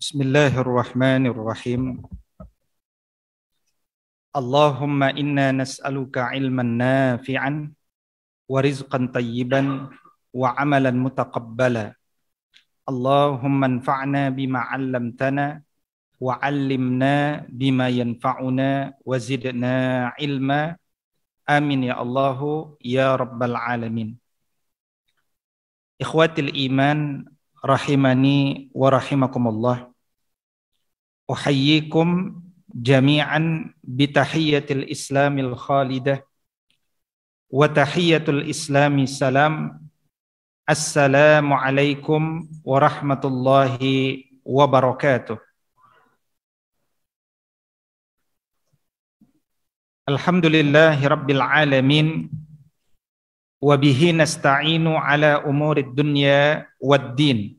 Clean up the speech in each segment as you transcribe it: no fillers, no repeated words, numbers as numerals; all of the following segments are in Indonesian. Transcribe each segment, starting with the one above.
Bismillahirrahmanirrahim. Allahumma inna nas'aluka ilman nafi'an wa rizqan tayyiban wa amalan mutaqabbala. Allahumma anfa'na bima 'allamtana wa 'allimna bima yanfa'una wa zidna ilma. Amin ya Allahu ya rabbal alamin. Ikhwatil iman rahimani wa rahimakumullah. Uhayyikum jami'an bitahiyyatil islamil khalidah wa tahiyyatul islami salam. Assalamu alaikum warahmatullahi wabarakatuh. Alhamdulillahi rabbil alamin wa bihi nasta'inu ala umurid dunya wad din.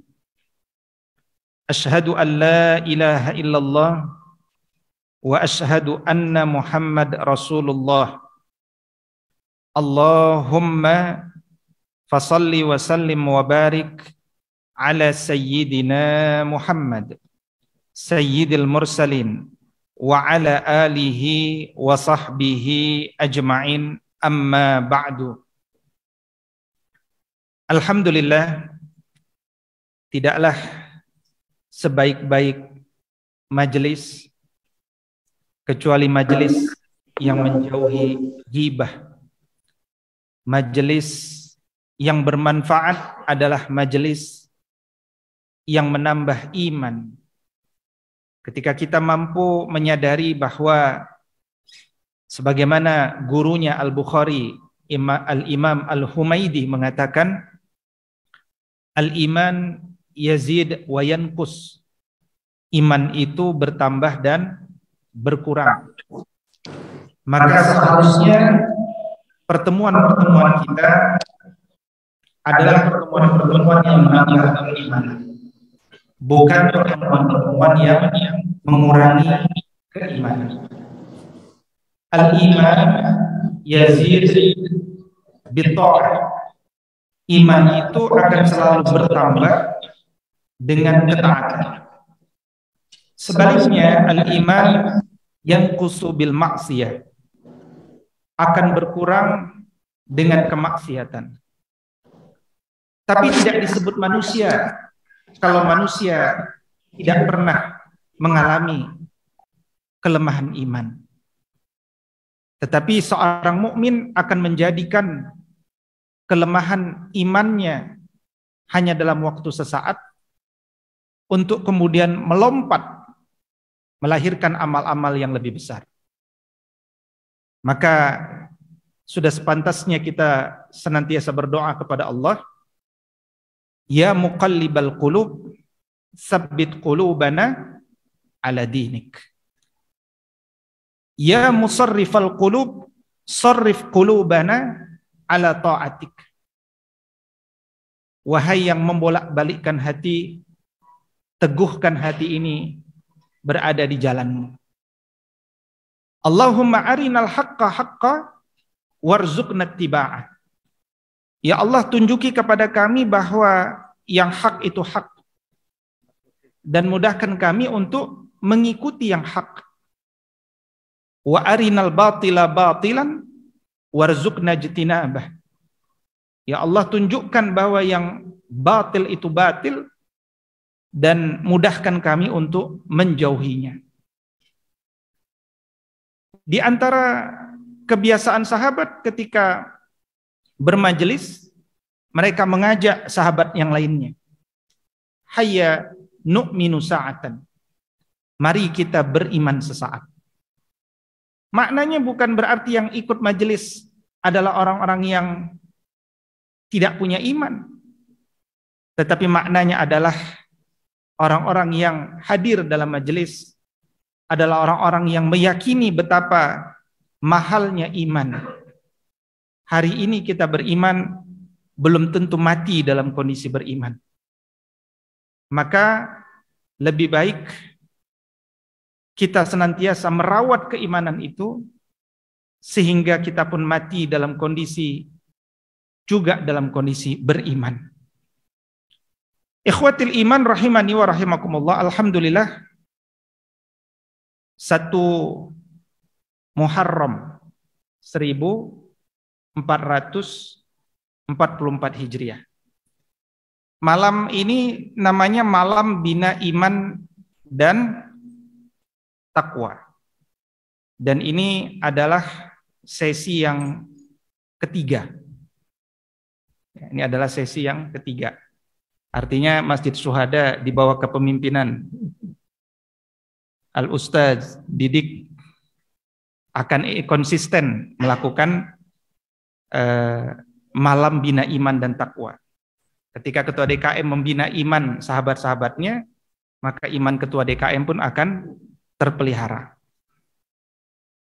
Ashhadu an la ilaha illallah wa ashhadu anna Muhammad Rasulullah. Allahumma fasalli wa sallim wa barik ala sayyidina Muhammad sayyidil mursalin wa ala alihi wa sahbihi ajma'in, amma ba'du. Alhamdulillah, tidaklah sebaik-baik majelis kecuali majelis yang menjauhi ghibah. Majelis yang bermanfaat adalah majelis yang menambah iman. Ketika kita mampu menyadari bahwa sebagaimana gurunya Al-Bukhari, Al-Imam Al-Humaidi mengatakan, al-iman yazid wa yanqus. Iman itu bertambah dan berkurang. Maka seharusnya pertemuan-pertemuan kita adalah pertemuan-pertemuan yang menambah keimanan, bukan pertemuan-pertemuan yang mengurangi keimanan. Al-iman yazid bitta'ah. Iman itu akan selalu bertambah dengan ketaatan. Sebaliknya, al-iman yanqusu bil maksiyah, akan berkurang dengan kemaksiatan. Tapi tidak disebut manusia kalau manusia tidak pernah mengalami kelemahan iman. Tetapi seorang mukmin akan menjadikan kelemahan imannya hanya dalam waktu sesaat untuk kemudian melompat melahirkan amal-amal yang lebih besar. Maka sudah sepantasnya kita senantiasa berdoa kepada Allah, ya muqallibal qulub, tsabbit qulubana ala dinik. Ya musarrifal qulub, sarrif qulubana ala ta'atik. Wahai yang membolak-balikkan hati, teguhkan hati ini berada di jalanmu. Allahumma arinal haqqa haqqa warzuqna ittiba'ah. Ya Allah, tunjuki kepada kami bahwa yang hak itu hak, dan mudahkan kami untuk mengikuti yang hak. Wa arinal batila batilan warzuqna ijtinabah. Ya Allah, tunjukkan bahwa yang batil itu batil dan mudahkan kami untuk menjauhinya. Di antara kebiasaan sahabat ketika bermajelis, mereka mengajak sahabat yang lainnya. Hayya nu'minu sa'atan. Mari kita beriman sesaat. Maknanya bukan berarti yang ikut majelis adalah orang-orang yang tidak punya iman. Tetapi maknanya adalah orang-orang yang hadir dalam majelis adalah orang-orang yang meyakini betapa mahalnya iman. Hari ini kita beriman, belum tentu mati dalam kondisi beriman. Maka lebih baik kita senantiasa merawat keimanan itu sehingga kita pun mati dalam kondisi juga dalam kondisi beriman. Ikhwatil iman rahimani wa rahimakumullah, alhamdulillah 1 Muharram 1444 Hijriah. Malam ini namanya malam bina iman dan takwa. Dan ini adalah sesi yang ketiga. Ini adalah sesi yang ketiga. Artinya Masjid Syuhada di bawah kepemimpinan Al-Ustaz Didik akan konsisten melakukan malam bina iman dan takwa. Ketika ketua DKM membina iman sahabat-sahabatnya, maka iman ketua DKM pun akan terpelihara.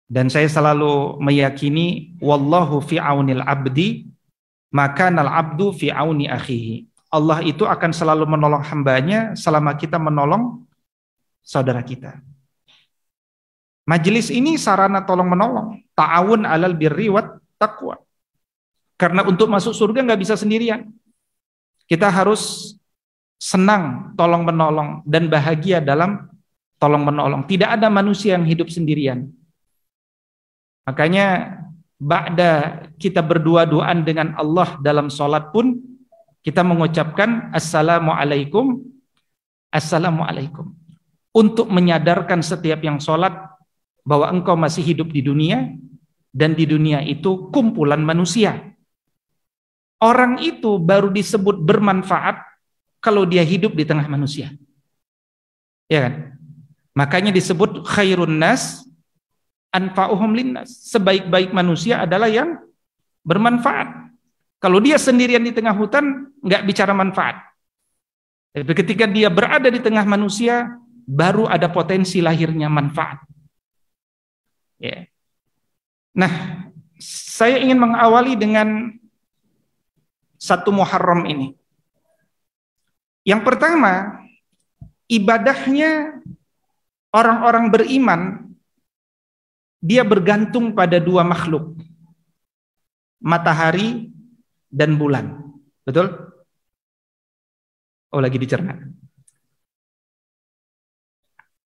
Dan saya selalu meyakini wallahu fi aunil abdi maka nal abdu fi auni akhihi. Allah itu akan selalu menolong hambanya selama kita menolong saudara kita. Majelis ini sarana tolong menolong, ta'awun alal birri wat taqwa. Karena untuk masuk surga nggak bisa sendirian. Kita harus senang tolong menolong dan bahagia dalam tolong menolong. Tidak ada manusia yang hidup sendirian. Makanya ba'da kita berdua-duaan dengan Allah dalam sholat pun kita mengucapkan Assalamualaikum, Assalamualaikum. Untuk menyadarkan setiap yang sholat bahwa engkau masih hidup di dunia dan di dunia itu kumpulan manusia. Orang itu baru disebut bermanfaat kalau dia hidup di tengah manusia. Ya kan? Makanya disebut khairun nas anfa'uhum linnas. Sebaik-baik manusia adalah yang bermanfaat. Kalau dia sendirian di tengah hutan, nggak bicara manfaat. Tapi ketika dia berada di tengah manusia, baru ada potensi lahirnya manfaat. Ya. Nah, saya ingin mengawali dengan 1 Muharram ini. Yang pertama, ibadahnya orang-orang beriman, dia bergantung pada 2 makhluk, matahari dan bulan. Betul? Oh, lagi dicerna.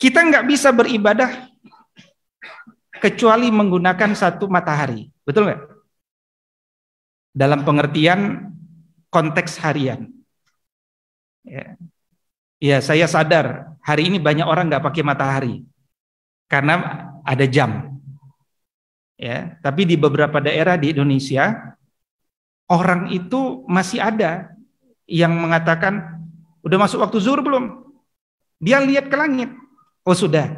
Kita nggak bisa beribadah kecuali menggunakan 1 matahari. Betul nggak? Dalam pengertian konteks harian. Ya, saya sadar hari ini banyak orang nggak pakai matahari karena ada jam. Ya, tapi di beberapa daerah di Indonesia orang itu masih ada yang mengatakan udah masuk waktu zuhur belum? Dia lihat ke langit. Oh sudah.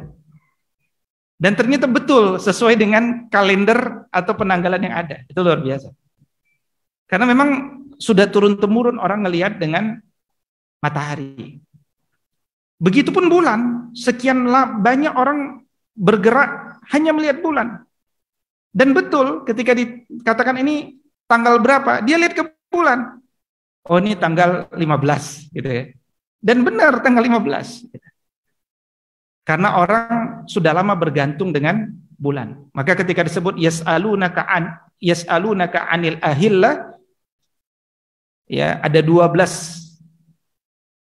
Dan ternyata betul sesuai dengan kalender atau penanggalan yang ada. Itu luar biasa. Karena memang sudah turun-temurun orang ngelihat dengan matahari. Begitupun bulan. Sekian banyak orang bergerak hanya melihat bulan. Dan betul ketika dikatakan ini tanggal berapa, dia lihat ke bulan. Oh ini tanggal 15 gitu ya. Dan benar tanggal 15. Karena orang sudah lama bergantung dengan bulan. Maka ketika disebut yas'alunaka anil ahillah, ya ada 12.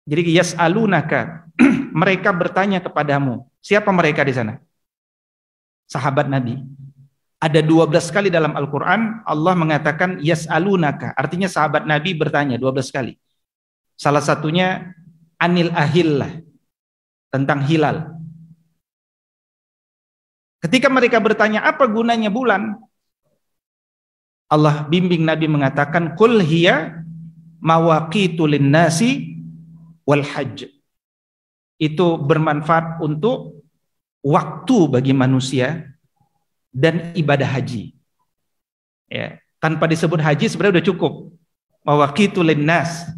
Jadi yas'alunaka, mereka bertanya kepadamu. Siapa mereka di sana? Sahabat Nabi. Ada 12 kali dalam Al-Quran Allah mengatakan yas'alunaka, artinya sahabat Nabi bertanya 12 kali. Salah satunya anil ahillah, tentang hilal. Ketika mereka bertanya apa gunanya bulan, Allah bimbing Nabi mengatakan qul hiya mawaqitu linnasi wal hajj. Itu bermanfaat untuk waktu bagi manusia dan ibadah haji. Ya, tanpa disebut haji sebenarnya udah cukup. Mawaqitu linnas.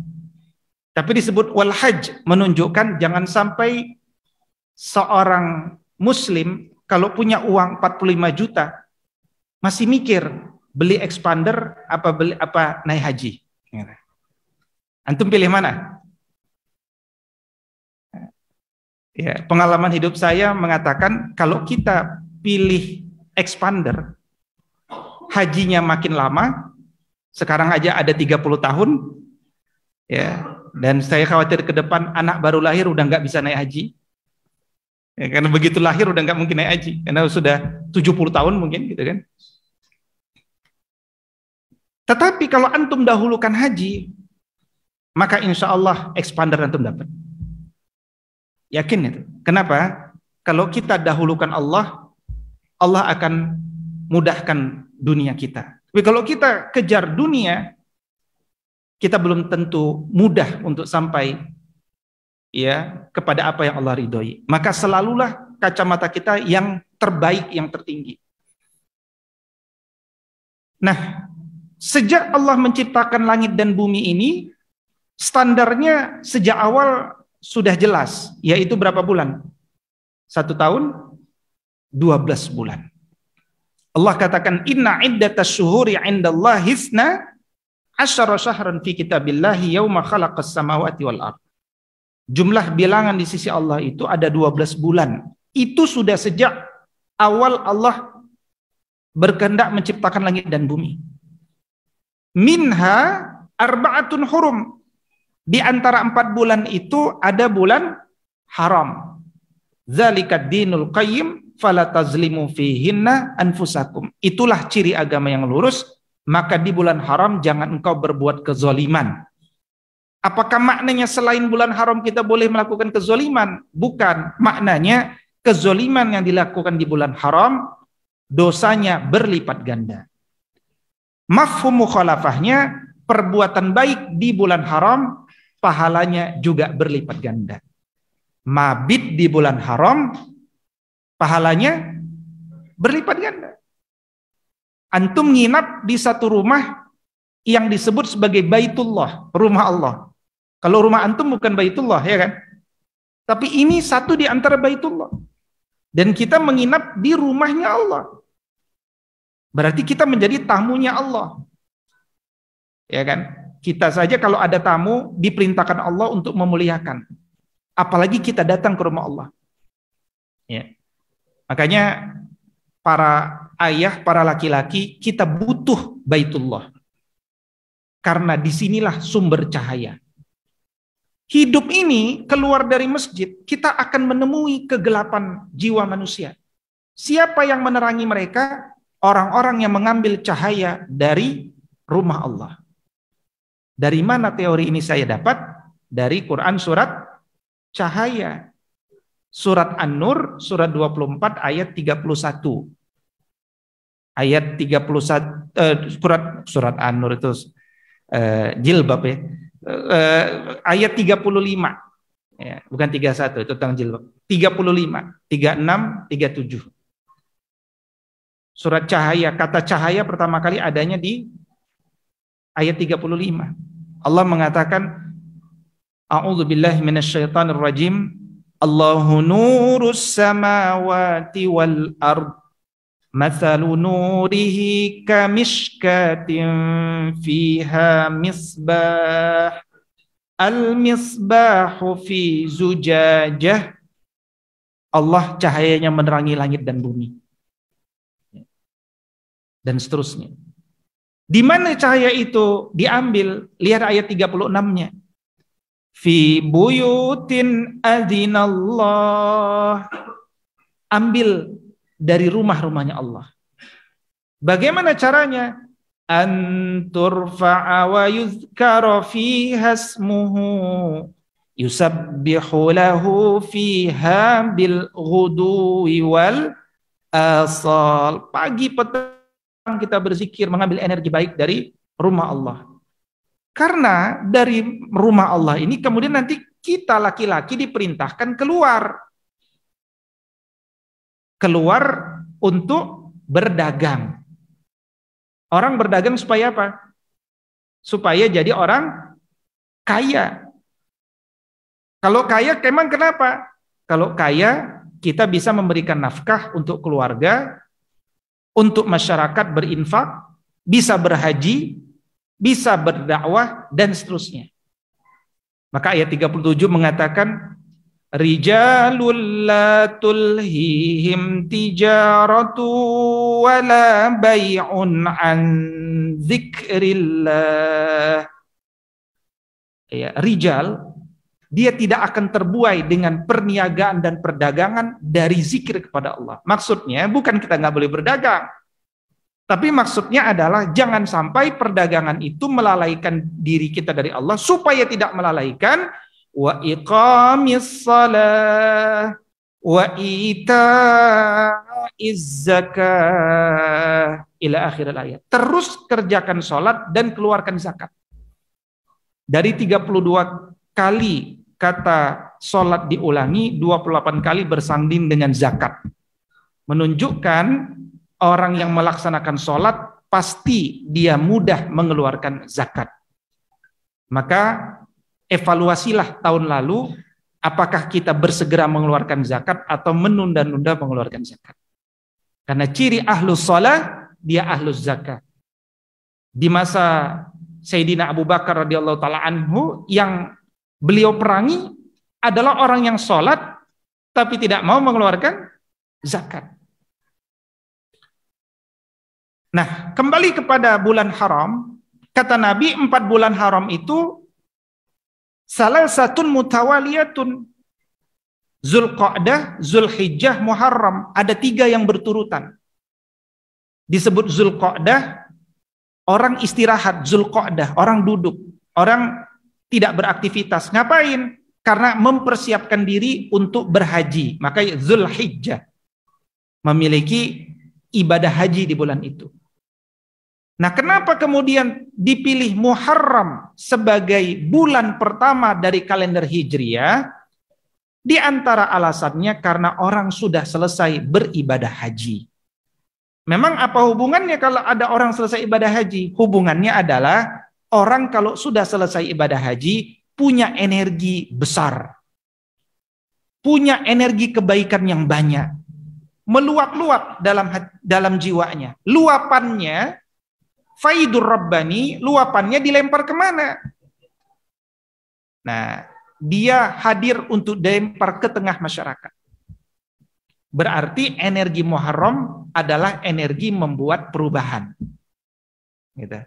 Tapi disebut wal hajj menunjukkan jangan sampai seorang muslim kalau punya uang 45 juta masih mikir beli expander apa naik haji. Antum pilih mana? Ya, pengalaman hidup saya mengatakan kalau kita pilih expander, hajinya makin lama. Sekarang aja ada 30 tahun. Ya, Dan saya khawatir ke depan anak baru lahir udah nggak bisa naik haji. Ya, karena begitu lahir udah nggak mungkin naik haji. Karena sudah 70 tahun mungkin gitu kan. Tetapi kalau antum dahulukan haji, maka insya Allah expander antum dapat. Yakin itu. Kenapa? Kalau kita dahulukan Allah, Allah akan mudahkan dunia kita. Tapi kalau kita kejar dunia, kita belum tentu mudah untuk sampai ya kepada apa yang Allah ridhoi. Maka selalulah kacamata kita yang terbaik, yang tertinggi. Nah, sejak Allah menciptakan langit dan bumi ini, standarnya sejak awal sudah jelas, yaitu berapa bulan? 1 tahun, 12 bulan. Allah katakan, inna iddatas syuhuri indallahi hitsna asyara syahran fi kitabillahi yauma khalaqas samawati wal ardh. Jumlah bilangan di sisi Allah itu ada 12 bulan. Itu sudah sejak awal Allah berkehendak menciptakan langit dan bumi. Minha arba'atun hurum. Di antara 4 bulan itu ada bulan haram. Zalikad dinul qayyim fala tazlimu fihinna anfusakum. Itulah ciri agama yang lurus, maka di bulan haram jangan engkau berbuat kezaliman. Apakah maknanya selain bulan haram kita boleh melakukan kezaliman? Bukan. Maknanya kezaliman yang dilakukan di bulan haram dosanya berlipat ganda. Mafhum mukhalafahnya, perbuatan baik di bulan haram pahalanya juga berlipat ganda. Mabit di bulan haram pahalanya berlipat ganda. Antum nginap di satu rumah yang disebut sebagai Baitullah, rumah Allah. Kalau rumah antum bukan Baitullah, ya kan? Tapi ini satu di antara Baitullah. Dan kita menginap di rumahnya Allah. Berarti kita menjadi tamunya Allah. Ya kan? Kita saja kalau ada tamu diperintahkan Allah untuk memuliakan. Apalagi kita datang ke rumah Allah. Ya. Makanya para ayah, para laki-laki, kita butuh Baitullah. Karena disinilah sumber cahaya. Hidup ini keluar dari masjid, kita akan menemui kegelapan jiwa manusia. Siapa yang menerangi mereka? Orang-orang yang mengambil cahaya dari rumah Allah. Dari mana teori ini saya dapat? Dari Quran surat cahaya. Surat An-Nur, surat 24 ayat 31. Ayat 31, surat An-Nur itu jilbab ya. Ayat 35 ya, bukan 31 itu tentang jilbab. 35, 36, 37. Surat cahaya, kata cahaya pertama kali adanya di ayat 35. Allah mengatakan a'udzubillahi minasyaitonir rajim. Allahu nurus samawati wal ard. Mathalu nurihi kamishkatin fiha misbah. Al-misbahu fi zujajah. Allah cahayanya menerangi langit dan bumi. Dan seterusnya. Di mana cahaya itu diambil? Lihat ayat 36-nya. Fi buyutin adzinallah. Ambil dari rumah-rumahnya Allah. Bagaimana caranya? An turfa'a wa yuzkara fiha ismuhu yusabbihu lahu fiha bil ghuduwi wal asal. Pagi petang kita berzikir, mengambil energi baik dari rumah Allah. Karena dari rumah Allah ini kemudian nanti kita laki-laki diperintahkan keluar untuk berdagang. Orang berdagang supaya apa? Supaya jadi orang kaya. Kalau kaya memang kenapa? Kalau kaya kita bisa memberikan nafkah untuk keluarga, untuk masyarakat berinfak, bisa berhaji, bisa berdakwah dan seterusnya. Maka ayat 37 mengatakan rijalul la tulhihim tijaratu wala bay'un an dzikrillah. ya, rijal, dia tidak akan terbuai dengan perniagaan dan perdagangan dari zikir kepada Allah. Maksudnya bukan kita nggak boleh berdagang, tapi maksudnya adalah jangan sampai perdagangan itu melalaikan diri kita dari Allah, supaya tidak melalaikan wa iqamis shalah wa itaiz zakah ila akhir ayat. Terus kerjakan sholat dan keluarkan zakat. Dari 32 kali kata sholat diulangi, 28 kali bersanding dengan zakat. Menunjukkan orang yang melaksanakan sholat pasti dia mudah mengeluarkan zakat. Maka evaluasilah tahun lalu, apakah kita bersegera mengeluarkan zakat atau menunda-nunda mengeluarkan zakat. Karena ciri ahlus sholat, dia ahlus zakat. Di masa Sayyidina Abu Bakar radhiyallahu taala anhu, yang beliau perangi adalah orang yang sholat tapi tidak mau mengeluarkan zakat. Nah, kembali kepada bulan haram, kata Nabi 4 bulan haram itu salasatun mutawaliyatun, Zulqa'dah, Zulhijjah, Muharram, ada 3 yang berturutan. Disebut Zulqa'dah, orang istirahat, Zulqa'dah, orang duduk, orang tidak beraktivitas. Ngapain? Karena mempersiapkan diri untuk berhaji. Maka Zulhijjah, memiliki ibadah haji di bulan itu. Nah, kenapa kemudian dipilih Muharram sebagai bulan pertama dari kalender Hijriah? Di antara alasannya karena orang sudah selesai beribadah haji. Memang apa hubungannya kalau ada orang selesai ibadah haji? Hubungannya adalah orang kalau sudah selesai ibadah haji punya energi besar. Punya energi kebaikan yang banyak. Meluap-luap dalam jiwanya. Luapannya Faidur Rabbani, luapannya dilempar kemana? Nah, dia hadir untuk dilempar ke tengah masyarakat. Berarti energi Muharram adalah energi membuat perubahan. Gitu.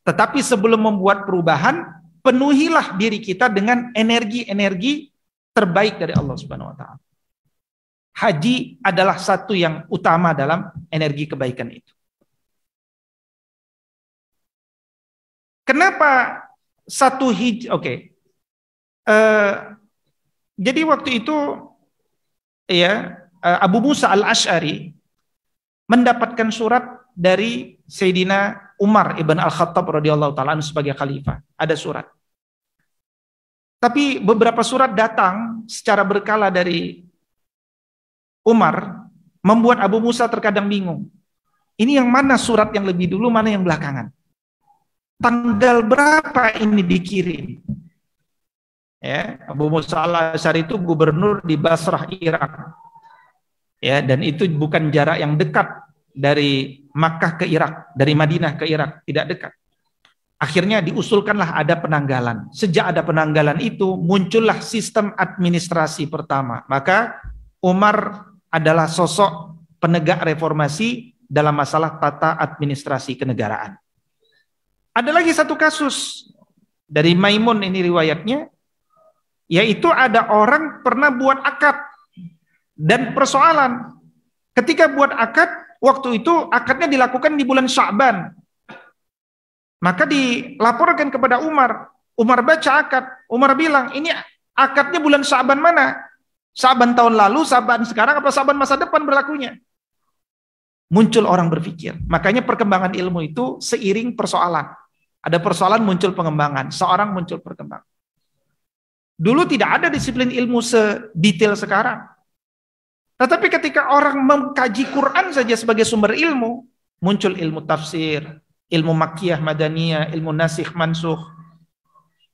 Tetapi sebelum membuat perubahan, penuhilah diri kita dengan energi-energi terbaik dari Allah Subhanahu wa taala. Haji adalah satu yang utama dalam energi kebaikan itu. Kenapa satu Oke. Jadi waktu itu ya Abu Musa al-Asy'ari mendapatkan surat dari Sayyidina Umar ibn al-Khattab radhiyallahu taala sebagai khalifah. Ada surat. Tapi beberapa surat datang secara berkala dari Umar, membuat Abu Musa terkadang bingung. Ini yang mana surat yang lebih dulu, mana yang belakangan? Tanggal berapa ini dikirim? Ya, Abu Musa al-Asy'ari itu gubernur di Basrah, Irak. Ya, dan itu bukan jarak yang dekat dari Makkah ke Irak, dari Madinah ke Irak, tidak dekat. Akhirnya diusulkanlah ada penanggalan. Sejak ada penanggalan itu, muncullah sistem administrasi pertama. Maka Umar adalah sosok penegak reformasi dalam masalah tata administrasi kenegaraan. Ada lagi satu kasus dari Maimun, ini riwayatnya, yaitu ada orang pernah buat akad dan persoalan. Ketika buat akad, waktu itu akadnya dilakukan di bulan Sya'ban. Maka dilaporkan kepada Umar. Umar baca akad. Umar bilang, ini akadnya bulan Sya'ban mana? Sya'ban tahun lalu, Sya'ban sekarang, apa Sya'ban masa depan berlakunya? Muncul orang berpikir. Makanya perkembangan ilmu itu seiring persoalan. Ada persoalan, muncul pengembangan. Seorang muncul perkembangan. Dulu tidak ada disiplin ilmu sedetail sekarang. Tetapi ketika orang mengkaji Quran saja sebagai sumber ilmu, muncul ilmu tafsir, ilmu Makkiyah Madaniyah, ilmu Nasikh Mansukh,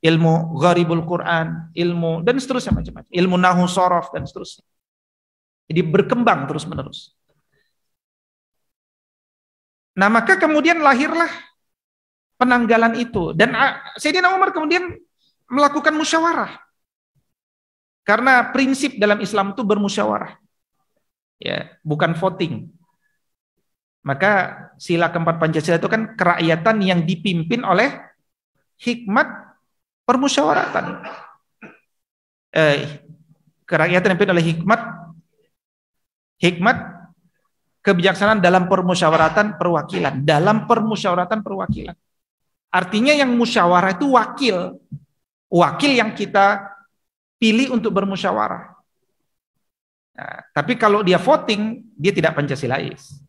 ilmu Gharibul Quran, ilmu dan seterusnya macam-macam, ilmu Nahwu Shorof dan seterusnya. Jadi berkembang terus-menerus. Nah, maka kemudian lahirlah penanggalan itu, dan Sayyidina Umar kemudian melakukan musyawarah. Karena prinsip dalam Islam itu bermusyawarah. Ya, bukan voting. Maka sila keempat Pancasila itu kan kerakyatan yang dipimpin oleh hikmat permusyawaratan. Kerakyatan dipimpin oleh hikmat kebijaksanaan dalam permusyawaratan perwakilan. Dalam permusyawaratan perwakilan. Artinya yang musyawarah itu wakil yang kita pilih untuk bermusyawarah. Nah, tapi kalau dia voting, dia tidak Pancasilais.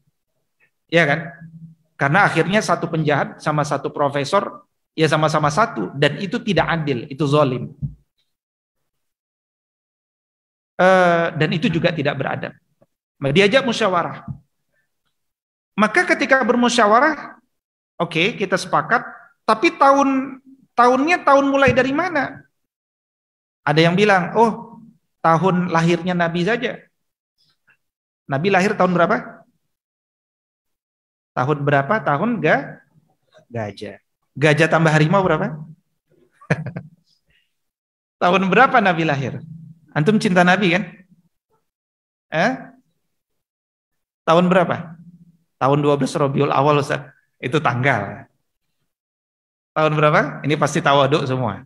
Ya kan? Karena akhirnya satu penjahat sama satu profesor, ya sama-sama satu. Dan itu tidak adil, itu zalim. Dan itu juga tidak beradab. Diajak musyawarah. Maka ketika bermusyawarah, oke, kita sepakat, tapi tahunnya tahun mulai dari mana? Ada yang bilang, oh, tahun lahirnya Nabi saja. Nabi lahir tahun berapa? Tahun berapa? Tahun gajah. Gajah tambah harimau berapa? Tahun berapa Nabi lahir? Antum cinta Nabi kan? Tahun berapa? Tahun 12 Rabiul Awal, Ustaz. Itu tanggal. Tahun berapa? Ini pasti tawaduk semua.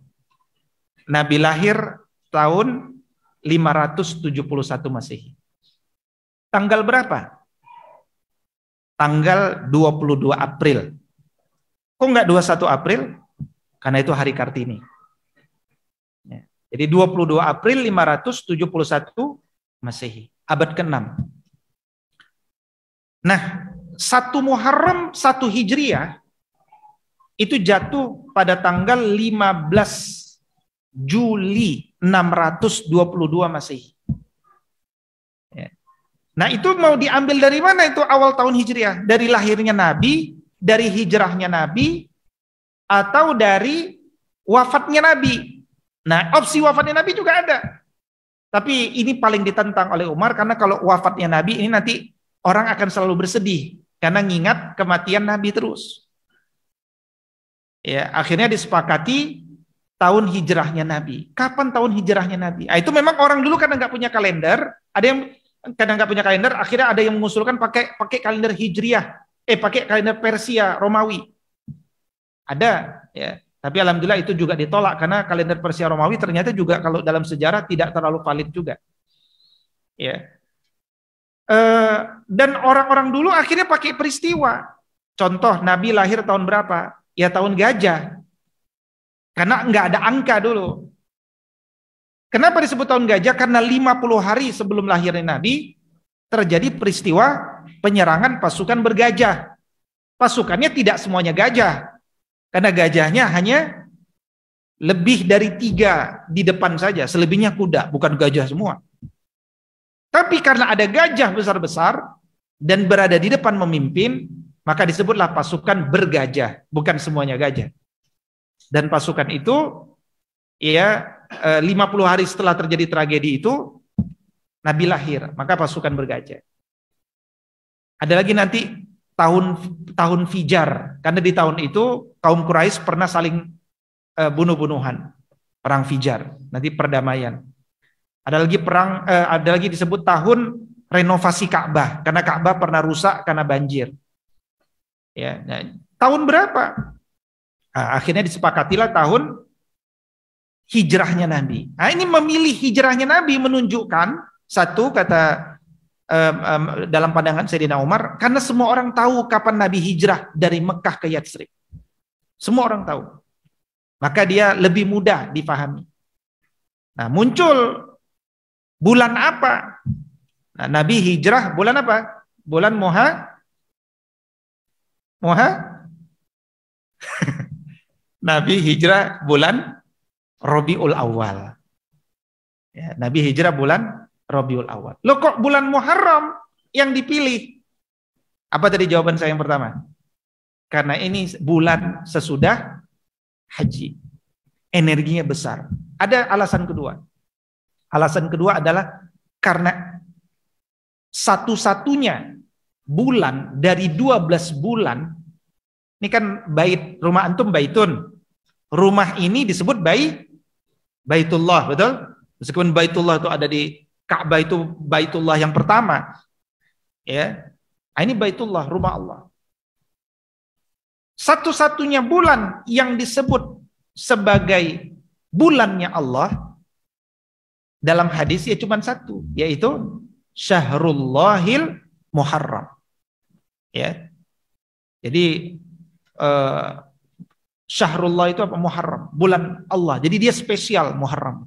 Nabi lahir tahun 571 Masehi. Tanggal berapa? Tanggal 22 April. Kok enggak 21 April? Karena itu hari Kartini. Jadi 22 April 571 Masehi. Abad ke-6. Nah, 1 Muharram 1 Hijriah itu jatuh pada tanggal 15 Juli 622 Masehi. Ya. Nah, itu mau diambil dari mana itu awal tahun Hijriah? Dari lahirnya Nabi, dari hijrahnya Nabi, atau dari wafatnya Nabi? Nah, opsi wafatnya Nabi juga ada. Tapi ini paling ditentang oleh Umar, karena kalau wafatnya Nabi ini nanti orang akan selalu bersedih karena ngingat kematian Nabi terus. Ya, akhirnya disepakati tahun hijrahnya Nabi. Kapan tahun hijrahnya Nabi? Nah, itu memang orang dulu karena nggak punya kalender, ada yang kadang nggak punya kalender, akhirnya ada yang mengusulkan pakai kalender Hijriah, pakai kalender Persia Romawi. Ada, ya. Tapi alhamdulillah itu juga ditolak karena kalender Persia Romawi ternyata juga kalau dalam sejarah tidak terlalu valid juga. Ya. Dan orang-orang dulu akhirnya pakai peristiwa. Contoh, Nabi lahir tahun berapa? Ya tahun gajah. Karena nggak ada angka dulu. Kenapa disebut tahun gajah? Karena 50 hari sebelum lahirnya Nabi terjadi peristiwa penyerangan pasukan bergajah. Pasukannya tidak semuanya gajah. Karena gajahnya hanya lebih dari 3 di depan saja. Selebihnya kuda, bukan gajah semua. Tapi karena ada gajah besar-besar dan berada di depan memimpin, maka disebutlah pasukan bergajah, bukan semuanya gajah. Dan pasukan itu, ya 50 hari setelah terjadi tragedi itu, Nabi lahir, maka pasukan bergajah. Ada lagi nanti tahun Fijar, karena di tahun itu kaum Quraisy pernah saling bunuh-bunuhan, perang Fijar, nanti perdamaian. Ada lagi disebut tahun renovasi Ka'bah, karena Ka'bah pernah rusak karena banjir. Ya, nah, tahun berapa? Nah, akhirnya disepakatilah tahun hijrahnya Nabi. Nah, ini memilih hijrahnya Nabi menunjukkan satu kata dalam pandangan Sayyidina Umar, karena semua orang tahu kapan Nabi hijrah dari Mekah ke Yatsrib. Semua orang tahu. Maka dia lebih mudah difahami. Nah, muncul bulan apa? Nah, Nabi hijrah bulan apa? Bulan Nabi hijrah bulan Rabiul Awal. Ya, Nabi hijrah bulan Rabiul Awal. Loh, kok bulan Muharram yang dipilih? Apa tadi jawaban saya yang pertama? Karena ini bulan sesudah haji. Energinya besar. Ada alasan kedua. Alasan kedua adalah karena satu-satunya bulan dari 12 bulan, ini kan bait, rumah antum baitun. Rumah ini disebut Baitullah, betul? Meskipun Baitullah itu ada di Ka'bah, itu Baitullah yang pertama. Ya. Ini Baitullah, rumah Allah. Satu-satunya bulan yang disebut sebagai bulannya Allah dalam hadis ya cuma satu, yaitu Syahrullahil Muharram. Ya. Jadi Syahrullah itu apa? Muharram, bulan Allah. Jadi dia spesial Muharram.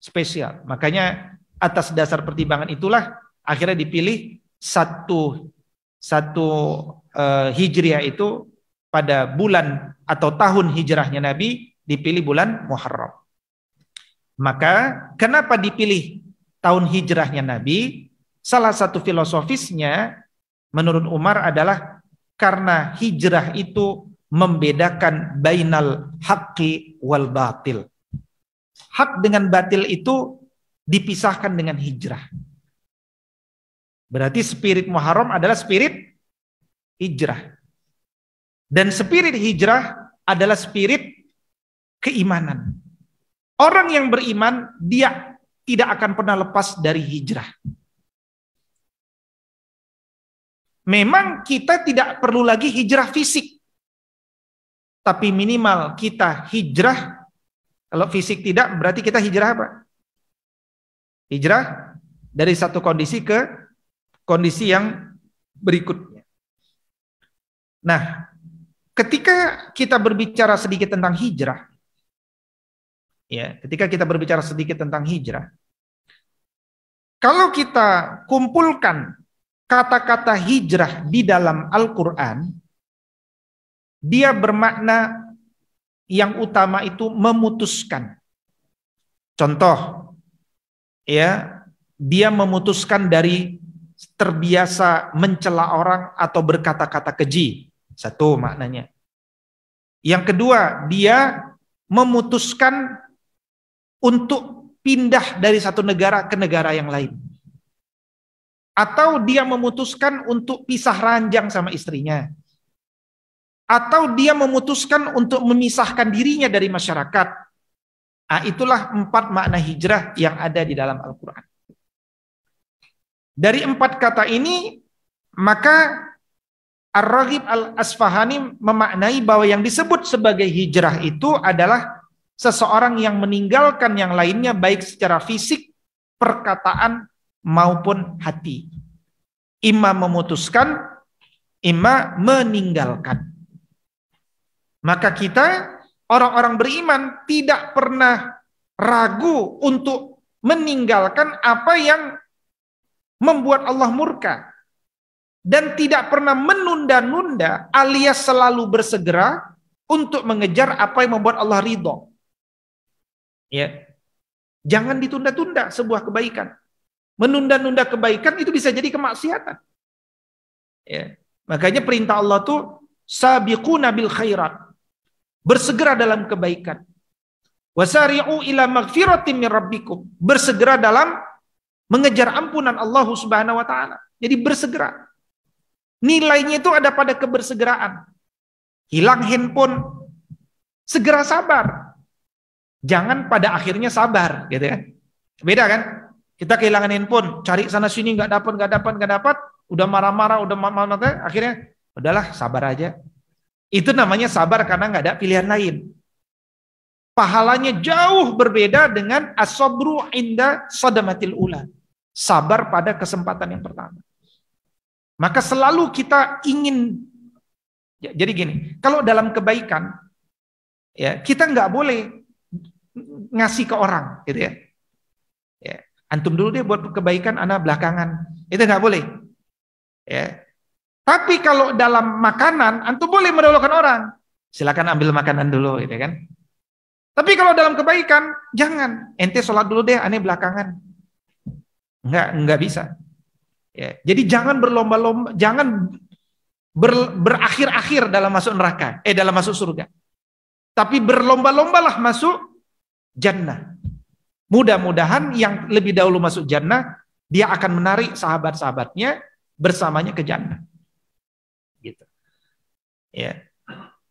Spesial. Makanya atas dasar pertimbangan itulah akhirnya dipilih satu Hijriah itu pada bulan atau tahun hijrahnya Nabi dipilih bulan Muharram. Maka kenapa dipilih tahun hijrahnya Nabi? Salah satu filosofisnya menurut Umar adalah karena hijrah itu membedakan bainal haqqi wal batil. Hak dengan batil itu dipisahkan dengan hijrah. Berarti spirit Muharram adalah spirit hijrah. Dan spirit hijrah adalah spirit keimanan. Orang yang beriman, dia tidak akan pernah lepas dari hijrah. Memang kita tidak perlu lagi hijrah fisik. Tapi minimal kita hijrah. Kalau fisik tidak, berarti kita hijrah apa? Hijrah dari satu kondisi ke kondisi yang berikutnya. Nah, ketika kita berbicara sedikit tentang hijrah, ya, ketika kita berbicara sedikit tentang hijrah, kalau kita kumpulkan kata-kata hijrah di dalam Al-Quran, dia bermakna yang utama itu memutuskan. Contoh, ya, dia memutuskan dari terbiasa mencela orang atau berkata-kata keji. Satu maknanya. Yang kedua, dia memutuskan untuk pindah dari satu negara ke negara yang lain. Atau dia memutuskan untuk pisah ranjang sama istrinya. Atau dia memutuskan untuk memisahkan dirinya dari masyarakat. Nah, itulah 4 makna hijrah yang ada di dalam Al-Quran. Dari 4 kata ini, maka Ar-Raghib Al-Asfahani memaknai bahwa yang disebut sebagai hijrah itu adalah seseorang yang meninggalkan yang lainnya baik secara fisik, perkataan, maupun hati. Imma memutuskan, imma meninggalkan. Maka kita, orang-orang beriman, tidak pernah ragu untuk meninggalkan apa yang membuat Allah murka. Dan tidak pernah menunda-nunda alias selalu bersegera untuk mengejar apa yang membuat Allah ridho. Ya. Jangan ditunda-tunda sebuah kebaikan. Menunda-nunda kebaikan itu bisa jadi kemaksiatan. Ya. Makanya perintah Allah tuh sabiquna bil khairat. Bersegera dalam kebaikan. Wasari'u ila magfiratin min rabbikum. Bersegera dalam mengejar ampunan Allah Subhanahu wa taala. Jadi bersegera. Nilainya itu ada pada kebersegeraan. Hilang handphone, segera sabar. Jangan pada akhirnya sabar, gitu kan? Beda kan? Kita kehilangan handphone, cari sana sini nggak dapat, udah marah-marah, udah marah-marah, akhirnya udahlah sabar aja. Itu namanya sabar karena nggak ada pilihan lain. Pahalanya jauh berbeda dengan as-sabru inda sadamatil ula. Sabar pada kesempatan yang pertama. Maka selalu kita ingin, ya, jadi gini, kalau dalam kebaikan, ya kita nggak boleh ngasih ke orang, gitu ya. Ya, antum dulu deh buat kebaikan, anak belakangan, itu nggak boleh. Ya. Tapi kalau dalam makanan, antum boleh mendahulukan orang. Silakan ambil makanan dulu, gitu kan. Tapi kalau dalam kebaikan, jangan. Ente sholat dulu deh, aneh belakangan. Enggak bisa. Ya, jadi jangan berlomba-lomba, jangan berakhir-akhir dalam masuk neraka, dalam masuk surga. Tapi berlomba-lombalah masuk jannah. Mudah-mudahan yang lebih dahulu masuk jannah, dia akan menarik sahabat-sahabatnya bersamanya ke jannah. Gitu. Ya.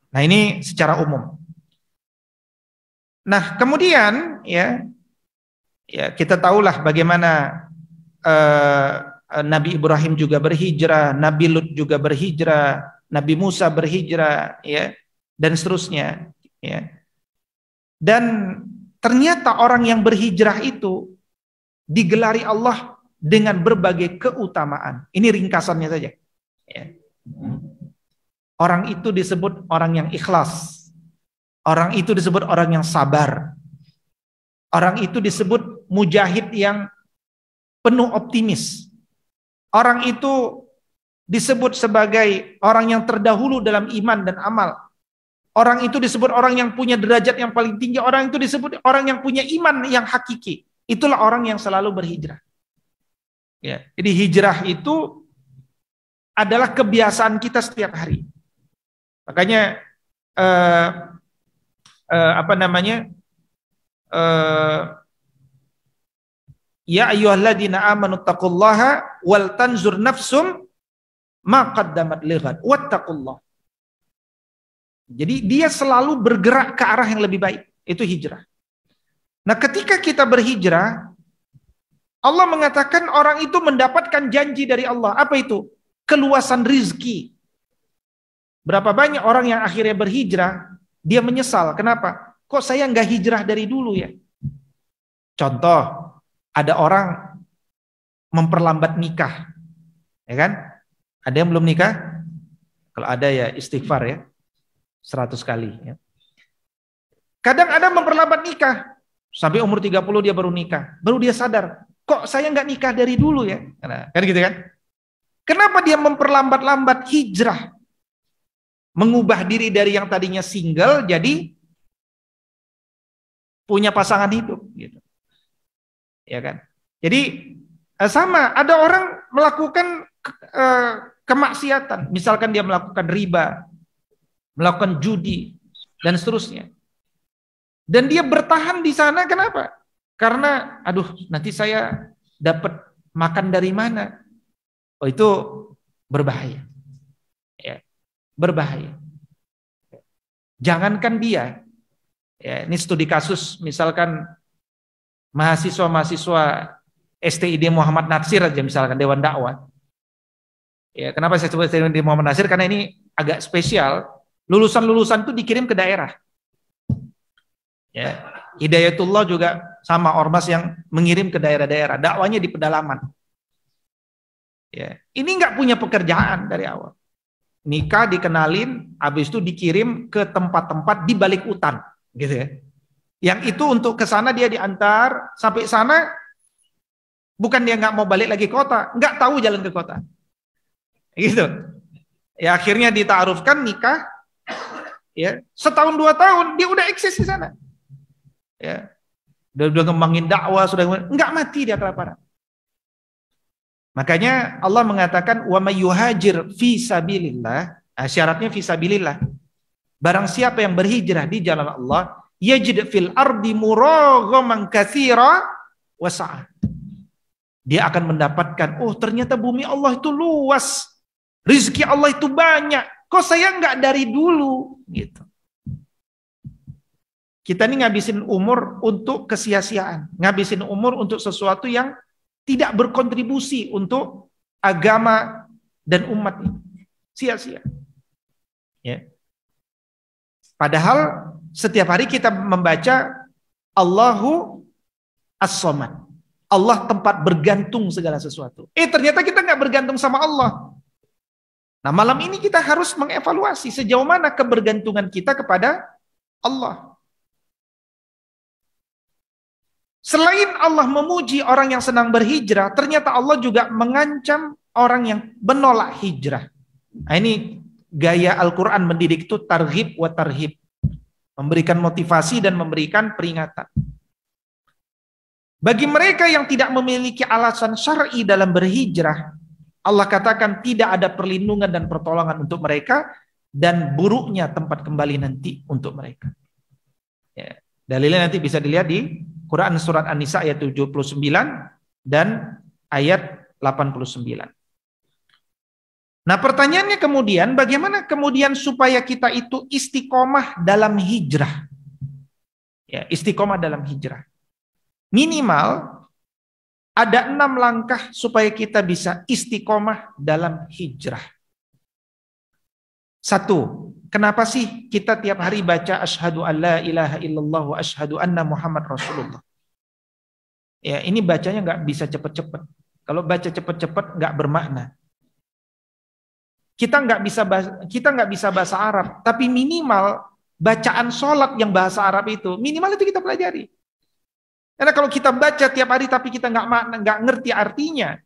Nah, ini secara umum. Nah, kemudian ya kita tahulah bagaimana Nabi Ibrahim juga berhijrah, Nabi Lut juga berhijrah, Nabi Musa berhijrah, ya, dan seterusnya, ya. Dan ternyata orang yang berhijrah itu digelari Allah dengan berbagai keutamaan. Ini ringkasannya saja. Ya. Orang itu disebut orang yang ikhlas. Orang itu disebut orang yang sabar. Orang itu disebut mujahid yang penuh optimis. Orang itu disebut sebagai orang yang terdahulu dalam iman dan amal. Orang itu disebut orang yang punya derajat yang paling tinggi. Orang itu disebut orang yang punya iman yang hakiki. Itulah orang yang selalu berhijrah. Ya, jadi hijrah itu adalah kebiasaan kita setiap hari. Makanya ya ayyuhalladzina amanu taqullaha wal tanzur nafsum ma qaddamat lighad wattaqullah. Jadi dia selalu bergerak ke arah yang lebih baik. Itu hijrah. Nah, ketika kita berhijrah, Allah mengatakan orang itu mendapatkan janji dari Allah. Apa itu? Keluasan rizki. Berapa banyak orang yang akhirnya berhijrah, dia menyesal. Kenapa? Kok saya nggak hijrah dari dulu ya? Contoh, ada orang memperlambat nikah. Ya kan? Ada yang belum nikah? Kalau ada ya istighfar ya. 100 kali. Ya. Kadang ada memperlambat nikah. Sampai umur 30 dia baru nikah. Baru dia sadar. Kok saya nggak nikah dari dulu ya? Kan gitu kan? Kenapa dia memperlambat-lambat hijrah? Mengubah diri dari yang tadinya single jadi punya pasangan hidup gitu. Ya kan? Jadi sama, ada orang melakukan kemaksiatan, misalkan dia melakukan riba, melakukan judi dan seterusnya. Dan dia bertahan di sana, kenapa? Karena aduh, nanti saya dapat makan dari mana? Oh, itu berbahaya. Ya, berbahaya. Jangankan dia. Ya, ini studi kasus misalkan mahasiswa-mahasiswa STID Muhammad Natsir aja misalkan Dewan Dakwah. Ya, kenapa saya sebut STID Muhammad Natsir? Karena ini agak spesial. Lulusan-lulusan itu dikirim ke daerah. Ya, Hidayatullah juga sama ormas yang mengirim ke daerah-daerah. Dakwanya di pedalaman. Ya, ini nggak punya pekerjaan dari awal. Nikah dikenalin, habis itu dikirim ke tempat-tempat di balik hutan, gitu ya. Yang itu untuk ke sana dia diantar, sampai sana bukan dia nggak mau balik lagi kota, nggak tahu jalan ke kota, gitu. Ya akhirnya ditaarufkan nikah, ya 1-2 tahun dia udah eksis di sana, ya udah ngembangin dakwah, sudah nggak mati dia kelaparan. Makanya Allah mengatakan wa may yuhajir fi sabilillah, syaratnya fi sabilillah. Barang siapa yang berhijrah di jalan Allah, yajid fil ardi muraghaman katsira wa sa'a. Dia akan mendapatkan, oh ternyata bumi Allah itu luas. Rezeki Allah itu banyak. Kok saya enggak dari dulu gitu. Kita ini ngabisin umur untuk kesia-siaan, ngabisin umur untuk sesuatu yang tidak berkontribusi untuk agama dan umat ini. Sia-sia. Ya. Padahal setiap hari kita membaca Allahu As-Somad. Allah tempat bergantung segala sesuatu. Ternyata kita nggak bergantung sama Allah. Nah, malam ini kita harus mengevaluasi sejauh mana kebergantungan kita kepada Allah. Selain Allah memuji orang yang senang berhijrah, ternyata Allah juga mengancam orang yang menolak hijrah. Nah, ini gaya Al-Quran mendidik itu targhib wa tarhib. Memberikan motivasi dan memberikan peringatan. Bagi mereka yang tidak memiliki alasan syar'i dalam berhijrah, Allah katakan tidak ada perlindungan dan pertolongan untuk mereka dan buruknya tempat kembali nanti untuk mereka. Ya, dalilnya nanti bisa dilihat di Quran surat An-Nisa ayat 79 dan ayat 89. Nah, pertanyaannya kemudian, bagaimana kemudian supaya kita itu istiqomah dalam hijrah? Ya, istiqomah dalam hijrah. Minimal ada 6 langkah supaya kita bisa istiqomah dalam hijrah. Satu, kenapa sih kita tiap hari baca asyhadu alla ilaha illallah wa asyhadu anna Muhammad Rasulullah? Ya, ini bacanya nggak bisa cepet-cepet. Kalau baca cepet-cepet nggak bermakna. Kita nggak bisa bahasa Arab, tapi minimal bacaan sholat yang bahasa Arab itu minimal itu kita pelajari. Karena kalau kita baca tiap hari tapi kita nggak ngerti artinya,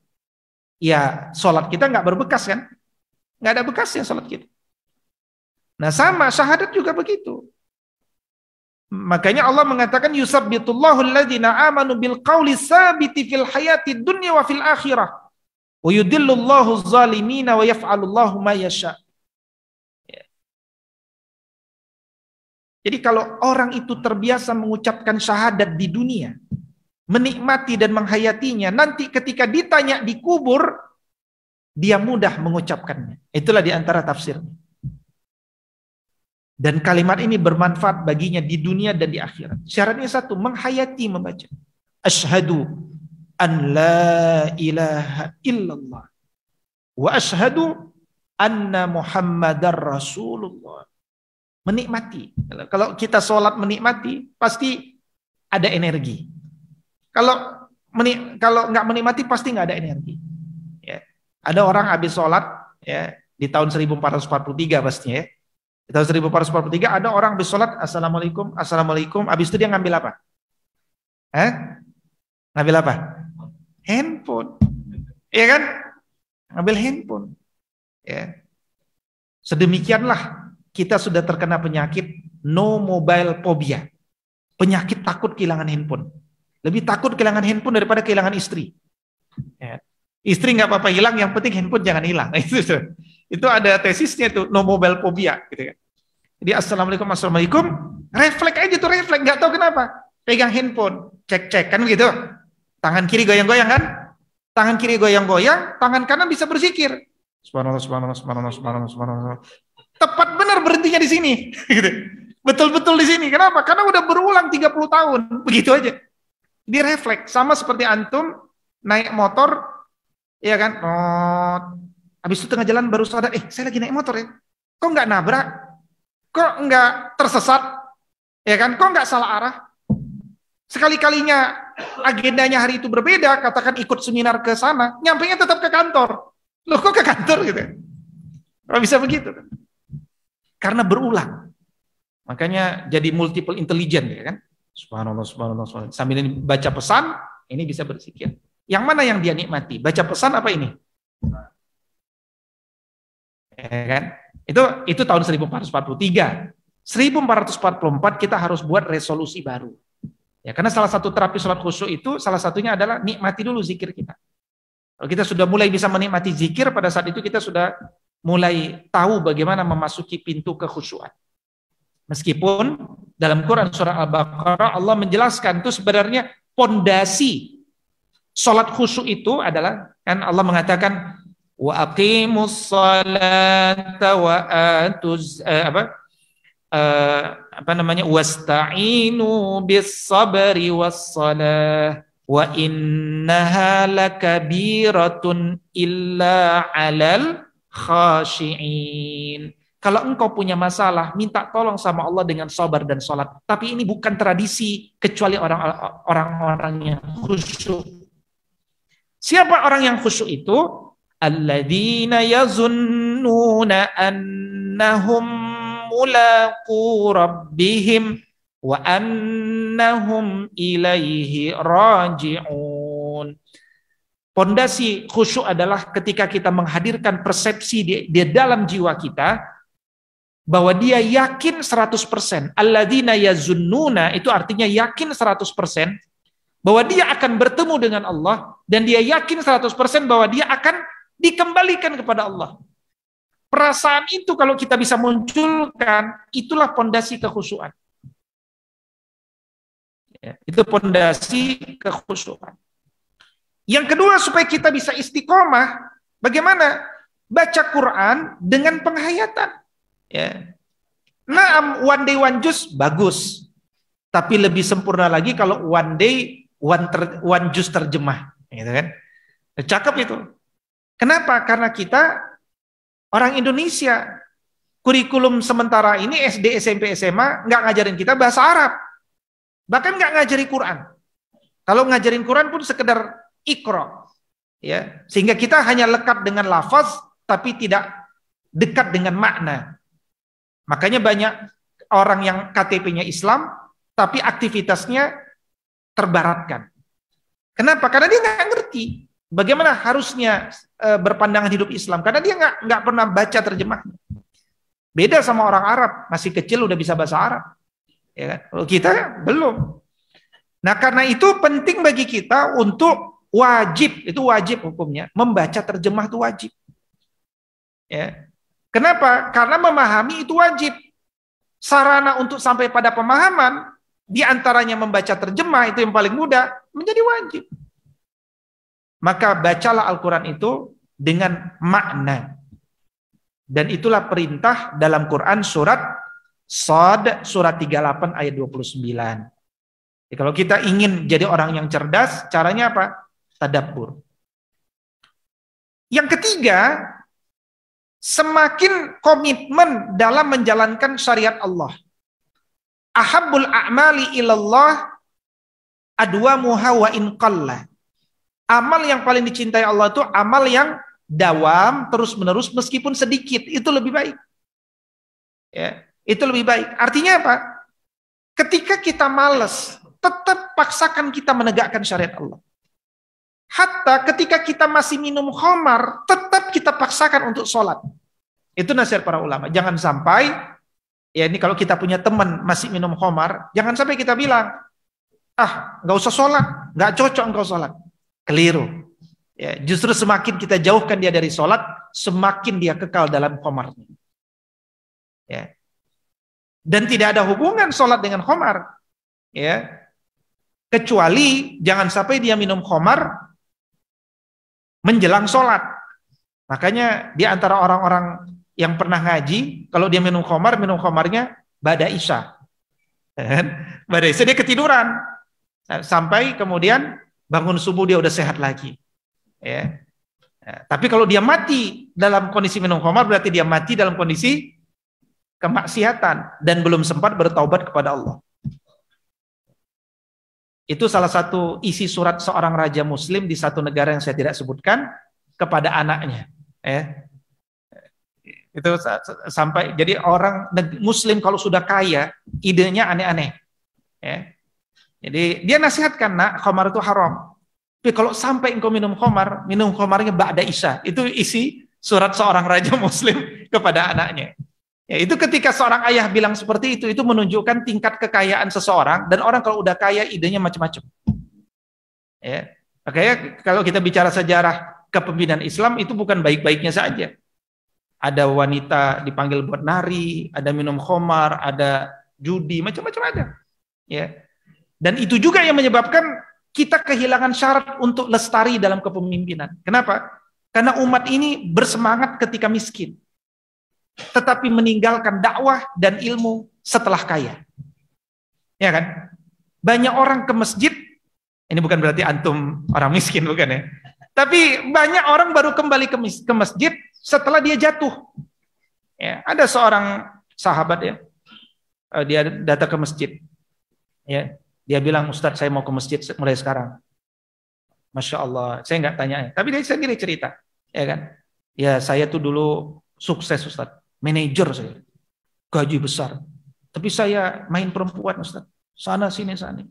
ya sholat kita nggak berbekas kan? Nggak ada bekasnya sholat kita. Nah sama syahadat juga begitu. Makanya Allah mengatakan yusabbitullahu alladhina amanu bil qawli sabiti fil hayati dunya wa fil akhirah wa yudillullahu zalimina wa yaf'alullahu ma yasha. Jadi kalau orang itu terbiasa mengucapkan syahadat di dunia, menikmati dan menghayatinya, nanti ketika ditanya di kubur dia mudah mengucapkannya. Itulah di antara tafsirnya. Dan kalimat ini bermanfaat baginya di dunia dan di akhirat. Syaratnya satu, menghayati membaca. Asyhadu an la ilaha illallah wa asyhadu anna Muhammadar Rasulullah. Menikmati. Kalau kita sholat menikmati, pasti ada energi. Kalau nggak menikmati, pasti nggak ada energi. Ya. Ada orang habis sholat ya di tahun 1443 pastinya ya. Di tahun 1443 ada orang habis sholat assalamualaikum, assalamualaikum. Habis itu dia ngambil apa? Ngambil apa? Handphone. Iya kan? Ngambil handphone. Ya. Sedemikianlah kita sudah terkena penyakit no mobile phobia. Penyakit takut kehilangan handphone. Lebih takut kehilangan handphone daripada kehilangan istri. Ya. Istri nggak apa-apa hilang, yang penting handphone jangan hilang. Itu ada tesisnya tuh, no mobile phobia gitu kan. Jadi assalamualaikum, assalamualaikum, refleks aja tuh, refleks, nggak tahu kenapa. Pegang handphone, cek-cek kan begitu. Tangan kiri goyang-goyang kan? Tangan kiri goyang-goyang, tangan kanan bisa berzikir. Subhanallah, subhanallah, subhanallah, subhanallah, subhanallah. Tepat benar berhentinya di sini. Gitu. Betul-betul di sini. Kenapa? Karena udah berulang 30 tahun. Begitu aja. Dia refleks. Sama seperti antum naik motor, ya kan? Habis itu tengah jalan baru sadar, saya lagi naik motor ya. Kok nggak nabrak? Kok nggak tersesat? Ya kan? Kok nggak salah arah? Sekali-kalinya agendanya hari itu berbeda, katakan ikut seminar ke sana, nyampainya tetap ke kantor. Loh kok ke kantor gitu? Nggak bisa begitu. Karena berulang. Makanya jadi multiple intelligence ya kan? Subhanallah, subhanallah, subhanallah. Sambil ini baca pesan, ini bisa berzikir. Yang mana yang dia nikmati? Baca pesan apa ini? Ya kan? Itu tahun 1443. 1444 kita harus buat resolusi baru. Ya, karena salah satu terapi sholat khusyuk itu salah satunya adalah nikmati dulu zikir kita. Kalau kita sudah mulai bisa menikmati zikir, pada saat itu kita sudah mulai tahu bagaimana memasuki pintu kekhusyuan. Meskipun dalam Quran surah Al-Baqarah Allah menjelaskan itu sebenarnya pondasi sholat khusyuk itu adalah, kan Allah mengatakan wa aqimus salata wa atuz wasta'inu bis sabri was salah wa innaha lakabiratun illa 'alal khashi'in. Kalau engkau punya masalah, minta tolong sama Allah dengan sabar dan sholat. Tapi ini bukan tradisi kecuali orang-orang yang khusyuk. Siapa orang yang khusyuk itu? Alladzina yazunnuna annahum mulaqu rabbihim wa annahum ilaihi raji'un. Pondasi khusyuk adalah ketika kita menghadirkan persepsi di dalam jiwa kita bahwa dia yakin 100%. Alladzina yazunnuna itu artinya yakin 100% bahwa dia akan bertemu dengan Allah, dan dia yakin 100% bahwa dia akan dikembalikan kepada Allah. Perasaan itu kalau kita bisa munculkan, itulah pondasi kekhusyuan. Ya, itu pondasi kekhusyuan. Yang kedua, supaya kita bisa istiqomah, bagaimana? Baca Quran dengan penghayatan. Ya. Nah, one day one juz bagus, tapi lebih sempurna lagi kalau one day one juz terjemah, gitu kan? Cakep itu. Kenapa? Karena kita orang Indonesia kurikulum sementara ini SD, SMP, SMA nggak ngajarin kita bahasa Arab. Bahkan nggak ngajari Quran. Kalau ngajarin Quran pun sekedar ikra, ya, sehingga kita hanya lekat dengan lafaz tapi tidak dekat dengan makna. Makanya banyak orang yang KTP-nya Islam tapi aktivitasnya terbaratkan. Kenapa? Karena dia nggak ngerti bagaimana harusnya berpandangan hidup Islam. Karena dia nggak pernah baca terjemahnya. Beda sama orang Arab, masih kecil udah bisa bahasa Arab. Ya kan? Kalau kita belum. Nah, karena itu penting bagi kita untuk wajib, itu wajib hukumnya, membaca terjemah itu wajib. Ya. Kenapa? Karena memahami itu wajib. Sarana untuk sampai pada pemahaman, diantaranya membaca terjemah, itu yang paling mudah, menjadi wajib. Maka bacalah Al-Quran itu dengan makna. Dan itulah perintah dalam Quran surat Shad, surat 38 ayat 29. Jadi kalau kita ingin jadi orang yang cerdas, caranya apa? Tadabbur. Yang ketiga, semakin komitmen dalam menjalankan syariat Allah. Ahabbul a'mali ilallah adwamuha wa in qalla. Amal yang paling dicintai Allah itu amal yang dawam, terus-menerus meskipun sedikit, itu lebih baik. Ya, itu lebih baik. Artinya apa? Ketika kita malas, tetap paksakan kita menegakkan syariat Allah. Hatta ketika kita masih minum khamar, tetap kita paksakan untuk sholat. Itu nasihat para ulama. Jangan sampai, ya ini kalau kita punya teman masih minum khamar, jangan sampai kita bilang, nggak usah sholat, nggak cocok engkau sholat. Keliru. Ya, justru semakin kita jauhkan dia dari sholat, semakin dia kekal dalam khamarnya. Ya. Dan tidak ada hubungan sholat dengan khamar. Ya. Kecuali jangan sampai dia minum khamar menjelang sholat. Makanya di antara orang-orang yang pernah ngaji, kalau dia minum khamarnya ba'da isya. Ba'da isya dia ketiduran. Sampai kemudian bangun subuh dia udah sehat lagi. Ya. Tapi kalau dia mati dalam kondisi minum khamar, berarti dia mati dalam kondisi kemaksiatan dan belum sempat bertaubat kepada Allah. Itu salah satu isi surat seorang raja muslim di satu negara yang saya tidak sebutkan kepada anaknya. Itu sampai jadi orang muslim kalau sudah kaya idenya aneh-aneh. Jadi dia nasihatkan, nak, khamar itu haram. Tapi kalau sampai engkau minum khamarnya ba'da isya. Itu isi surat seorang raja muslim kepada anaknya. Ya, itu ketika seorang ayah bilang seperti itu menunjukkan tingkat kekayaan seseorang, dan orang kalau udah kaya idenya macam-macam. Ya, makanya kalau kita bicara sejarah kepemimpinan Islam itu bukan baik-baiknya saja. Ada wanita dipanggil buat nari, ada minum khamar, ada judi, macam-macam ada. Ya. Dan itu juga yang menyebabkan kita kehilangan syarat untuk lestari dalam kepemimpinan. Kenapa? Karena umat ini bersemangat ketika miskin, tetapi meninggalkan dakwah dan ilmu setelah kaya. Ya kan? Banyak orang ke masjid, ini bukan berarti antum orang miskin, bukan ya. Tapi banyak orang baru kembali ke masjid setelah dia jatuh. Ya, ada seorang sahabat ya, dia datang ke masjid. Ya, dia bilang, Ustadz saya mau ke masjid mulai sekarang. Masya Allah, saya nggak tanya. Tapi dia sendiri cerita, ya kan? Ya saya tuh dulu sukses Ustadz, manajer saya, gaji besar. Tapi saya main perempuan Ustadz, sana sini sana.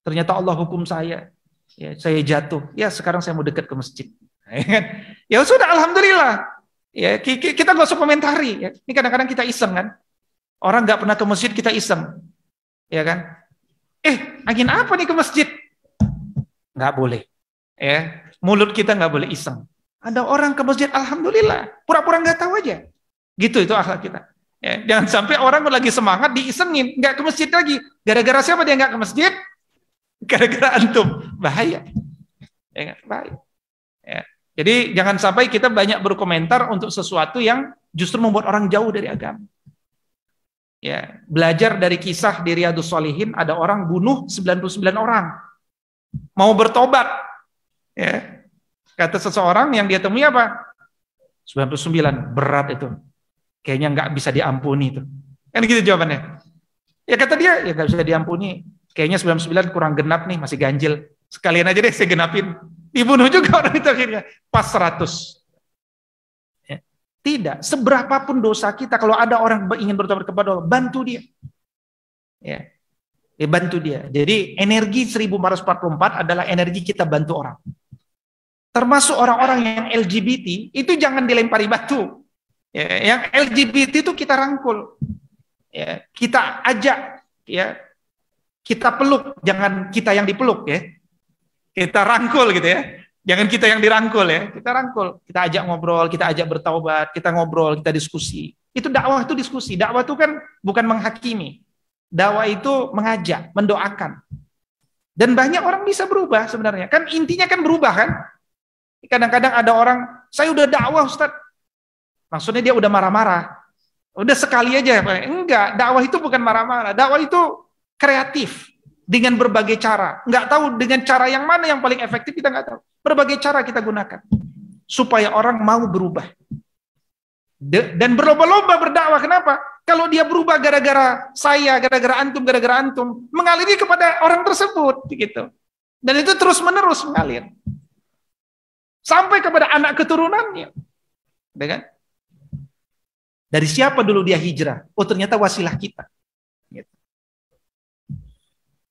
Ternyata Allah hukum saya, ya saya jatuh. Ya sekarang saya mau dekat ke masjid. Ya sudah, alhamdulillah. Ya kita nggak usah komentari. Ya. Ini kadang-kadang kita iseng kan. Orang nggak pernah ke masjid kita iseng, ya kan? Angin apa nih ke masjid? Nggak boleh. Ya, mulut kita nggak boleh iseng. Ada orang ke masjid, alhamdulillah, pura-pura nggak tahu aja. Gitu itu akhlak kita. Ya, jangan sampai orang lagi semangat diisengin, nggak ke masjid lagi. Gara-gara siapa dia nggak ke masjid? Gara-gara antum. Bahaya. Ya, bahaya. Ya. Jadi jangan sampai kita banyak berkomentar untuk sesuatu yang justru membuat orang jauh dari agama. Ya, belajar dari kisah di Riyadhus Shalihin, ada orang bunuh 99 orang. Mau bertobat. Ya. Kata seseorang yang dia temui apa? 99, berat itu. Kayaknya nggak bisa diampuni tuh. Kan gitu jawabannya. Ya kata dia, ya nggak bisa diampuni. Kayaknya 99 kurang genap nih, masih ganjil. Sekalian aja deh saya genapin. Dibunuh juga orang itu akhirnya. Pas 100. Ya. Tidak, seberapapun dosa kita, kalau ada orang ingin bertobat kepada Allah, bantu dia. Ya. Bantu dia. Jadi energi 1444 adalah energi kita bantu orang. Termasuk orang-orang yang LGBT, itu jangan dilempari batu. Ya, yang LGBT itu kita rangkul. Ya, kita ajak, ya. Kita peluk, jangan kita yang dipeluk ya. Kita rangkul gitu ya. Jangan kita yang dirangkul ya. Kita rangkul, kita ajak ngobrol, kita ajak bertaubat, kita ngobrol, kita diskusi. Itu dakwah, itu diskusi. Dakwah itu kan bukan menghakimi. Dakwah itu mengajak, mendoakan. Dan banyak orang bisa berubah sebenarnya. Kan intinya kan berubah kan? Kadang-kadang ada orang, saya udah dakwah Ustaz. Maksudnya dia udah marah-marah. Udah sekali aja. Enggak, dakwah itu bukan marah-marah. Dakwah itu kreatif. Dengan berbagai cara. Enggak tahu dengan cara yang mana yang paling efektif, kita enggak tahu. Berbagai cara kita gunakan. Supaya orang mau berubah. Dan berlomba-lomba berdakwah. Kenapa? Kalau dia berubah gara-gara saya, gara-gara antum, mengaliri kepada orang tersebut. Gitu. Dan itu terus-menerus mengalir. Sampai kepada anak keturunannya. Kan? Dari siapa dulu dia hijrah? Oh ternyata wasilah kita. Gitu.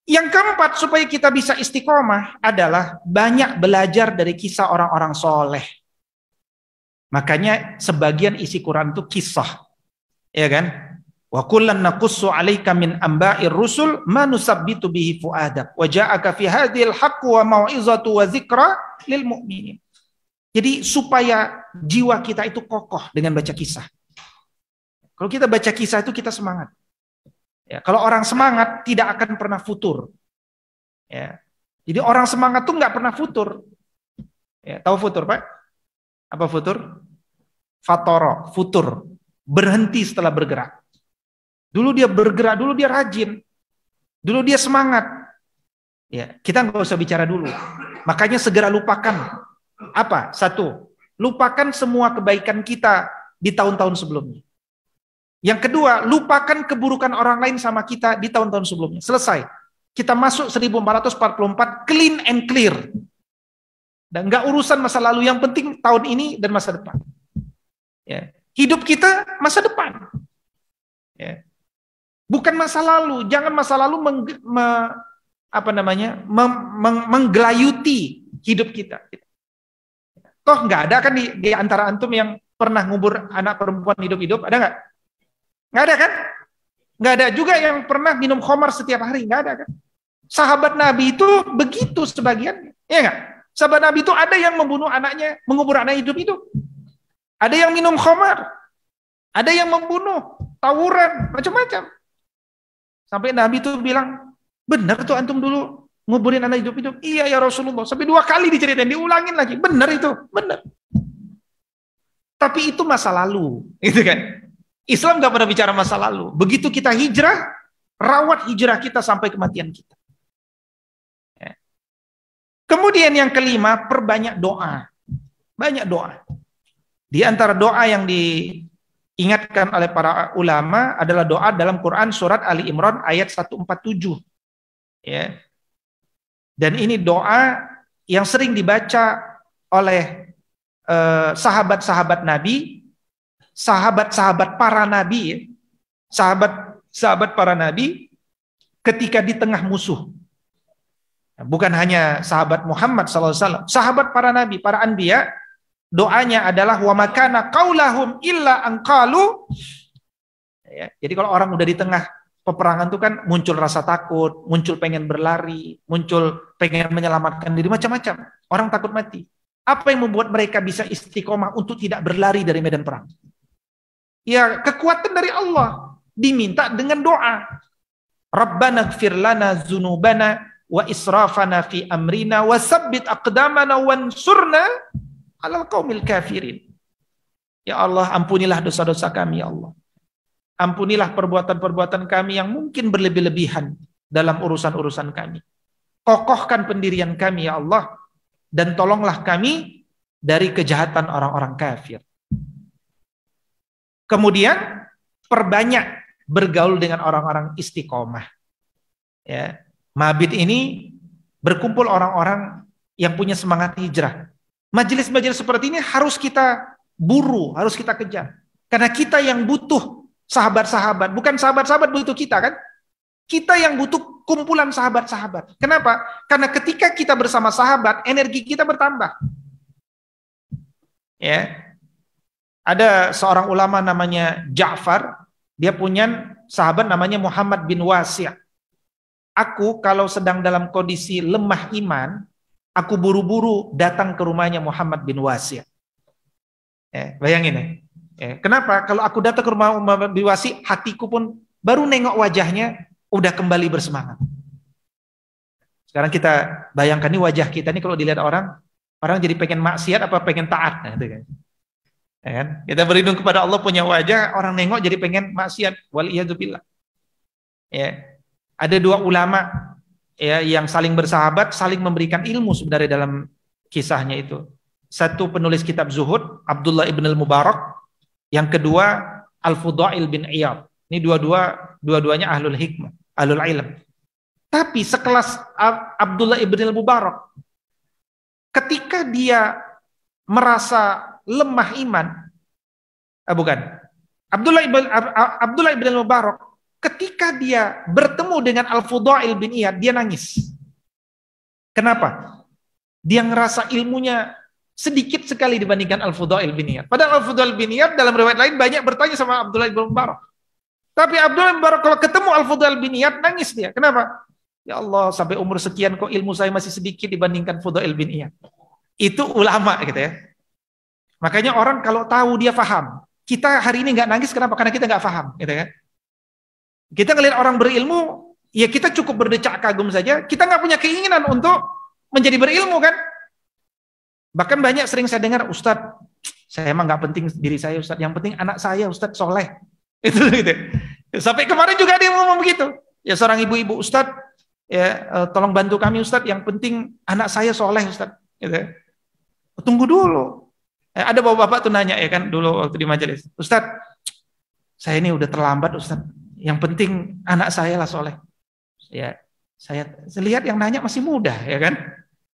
Yang keempat, supaya kita bisa istiqomah adalah banyak belajar dari kisah orang-orang soleh. Makanya sebagian isi Quran itu kisah. Ya kan? Wa kullan naqussu 'alaika min amba'ir rusul ma nusabbitu bihi fu'adak wa ja'aka fi hadhil haqqu wa mau'izatu wa dzikra lil mu'minin. Jadi supaya jiwa kita itu kokoh dengan baca kisah. Kalau kita baca kisah itu kita semangat. Ya, kalau orang semangat tidak akan pernah futur. Ya. Jadi orang semangat tuh nggak pernah futur. Ya, tahu futur Pak? Apa futur? Fatoro, futur. Berhenti setelah bergerak. Dulu dia bergerak, dulu dia rajin. Dulu dia semangat. Ya, kita nggak usah bicara dulu. Makanya segera lupakan. Apa? Satu, lupakan semua kebaikan kita di tahun-tahun sebelumnya. Yang kedua, lupakan keburukan orang lain sama kita di tahun-tahun sebelumnya. Selesai. Kita masuk 1444 clean and clear. Dan nggak urusan masa lalu, yang penting tahun ini dan masa depan. Ya. Hidup kita masa depan. Ya. Bukan masa lalu. Jangan masa lalu menggelayuti hidup kita. Toh nggak ada kan di antara antum yang pernah ngubur anak perempuan hidup-hidup, ada nggak? Nggak ada kan? Nggak ada juga yang pernah minum khamar setiap hari, nggak ada kan? Sahabat Nabi itu begitu sebagian, ya nggak? Sahabat Nabi itu ada yang membunuh anaknya, mengubur anak hidup-hidup. Ada yang minum khamar, ada yang membunuh, tawuran, macam-macam. Sampai Nabi itu bilang, benar tuh antum dulu nguburin anak hidup-hidup. Iya ya Rasulullah. Sampai 2 kali diceritain, diulangin lagi. Benar itu, benar. Tapi itu masa lalu, gitu kan? Islam gak pernah bicara masa lalu. Begitu kita hijrah, rawat hijrah kita sampai kematian kita. Ya. Kemudian yang kelima, perbanyak doa. Banyak doa. Di antara doa yang diingatkan oleh para ulama adalah doa dalam Quran surat Ali Imran ayat 147. Ya. Dan ini doa yang sering dibaca oleh sahabat-sahabat Nabi, sahabat-sahabat para Nabi, sahabat-sahabat para Nabi ketika di tengah musuh. Bukan hanya sahabat Muhammad SAW, sahabat para Nabi, para anbiya, doanya adalah wa makana qaulahum illa an qalu. Ya, jadi kalau orang udah di tengah peperangan itu kan muncul rasa takut, muncul pengen berlari, muncul pengen menyelamatkan diri, macam-macam. Orang takut mati. Apa yang membuat mereka bisa istiqomah untuk tidak berlari dari medan perang? Ya, kekuatan dari Allah. Diminta dengan doa. Rabbana ighfir lana dzunubana wa israfana fi amrina wa tsabbit aqdamana wansurna 'alal qaumil kafirin. Ya Allah, ampunilah dosa-dosa kami ya Allah. Ampunilah perbuatan-perbuatan kami yang mungkin berlebih-lebihan dalam urusan-urusan kami. Kokohkan pendirian kami ya Allah, dan tolonglah kami dari kejahatan orang-orang kafir. Kemudian perbanyak bergaul dengan orang-orang istiqomah. Ya, mabit ini berkumpul orang-orang yang punya semangat hijrah. Majelis-majelis seperti ini harus kita buru, harus kita kejar. Karena kita yang butuh sahabat-sahabat, bukan sahabat-sahabat butuh kita kan? Kita yang butuh kumpulan sahabat-sahabat. Kenapa? Karena ketika kita bersama sahabat, energi kita bertambah. Ya. Ada seorang ulama namanya Ja'far, dia punya sahabat namanya Muhammad bin Wasi'. Aku kalau sedang dalam kondisi lemah iman, aku buru-buru datang ke rumahnya Muhammad bin Wasi'. Bayangin ya. Kenapa? Kalau aku datang ke rumah Muhammad bin Wasi', hatiku pun baru nengok wajahnya, udah kembali bersemangat. Sekarang kita bayangkan nih wajah kita nih kalau dilihat orang jadi pengen maksiat apa pengen taat. Nah, gitu kan. Ya kan? Kita berlindung kepada Allah punya wajah, orang nengok jadi pengen maksiat. Waliyadzubillah. Ya. Ada dua ulama ya yang saling bersahabat, saling memberikan ilmu sebenarnya dalam kisahnya itu. Satu penulis kitab Zuhud, Abdullah ibn al-Mubarak, yang kedua Al-Fudail bin Iyad. Ini dua-duanya ahlul hikmah, ahlul ilm. Tapi sekelas Abdullah ibn al-Mubarak, ketika dia merasa lemah iman, bukan, Abdullah ibn al-Mubarak, ketika dia bertemu dengan Al-Fudail bin Iyad, dia nangis. Kenapa? Dia ngerasa ilmunya sedikit sekali dibandingkan Al-Fudail bin Iyad. Padahal Al-Fudail bin Iyad dalam riwayat lain banyak bertanya sama Abdullah bin Mubarak. Tapi Abdullah bin Mubarak kalau ketemu Al-Fudail bin Iyad nangis dia. Kenapa? Ya Allah, sampai umur sekian kok ilmu saya masih sedikit dibandingkan Fudail bin Iyad. Itu ulama gitu ya. Makanya orang kalau tahu dia paham. Kita hari ini nggak nangis kenapa? Karena kita nggak paham, gitu kan? Kita ngelihat orang berilmu, ya kita cukup berdecak kagum saja. Kita nggak punya keinginan untuk menjadi berilmu kan? Bahkan banyak sering saya dengar, Ustadz, saya emang nggak penting diri saya Ustadz, yang penting anak saya Ustadz soleh. Itu gitu. Sampai kemarin juga ada yang ngomong begitu. Ya seorang ibu-ibu, Ustadz, ya tolong bantu kami Ustadz, yang penting anak saya soleh Ustadz. Gitu. Tunggu dulu. Ada bapak-bapak tuh nanya ya kan dulu waktu di majelis, Ustadz, saya ini udah terlambat Ustadz. Yang penting anak saya lah soleh. Ya, saya lihat yang nanya masih muda, ya kan?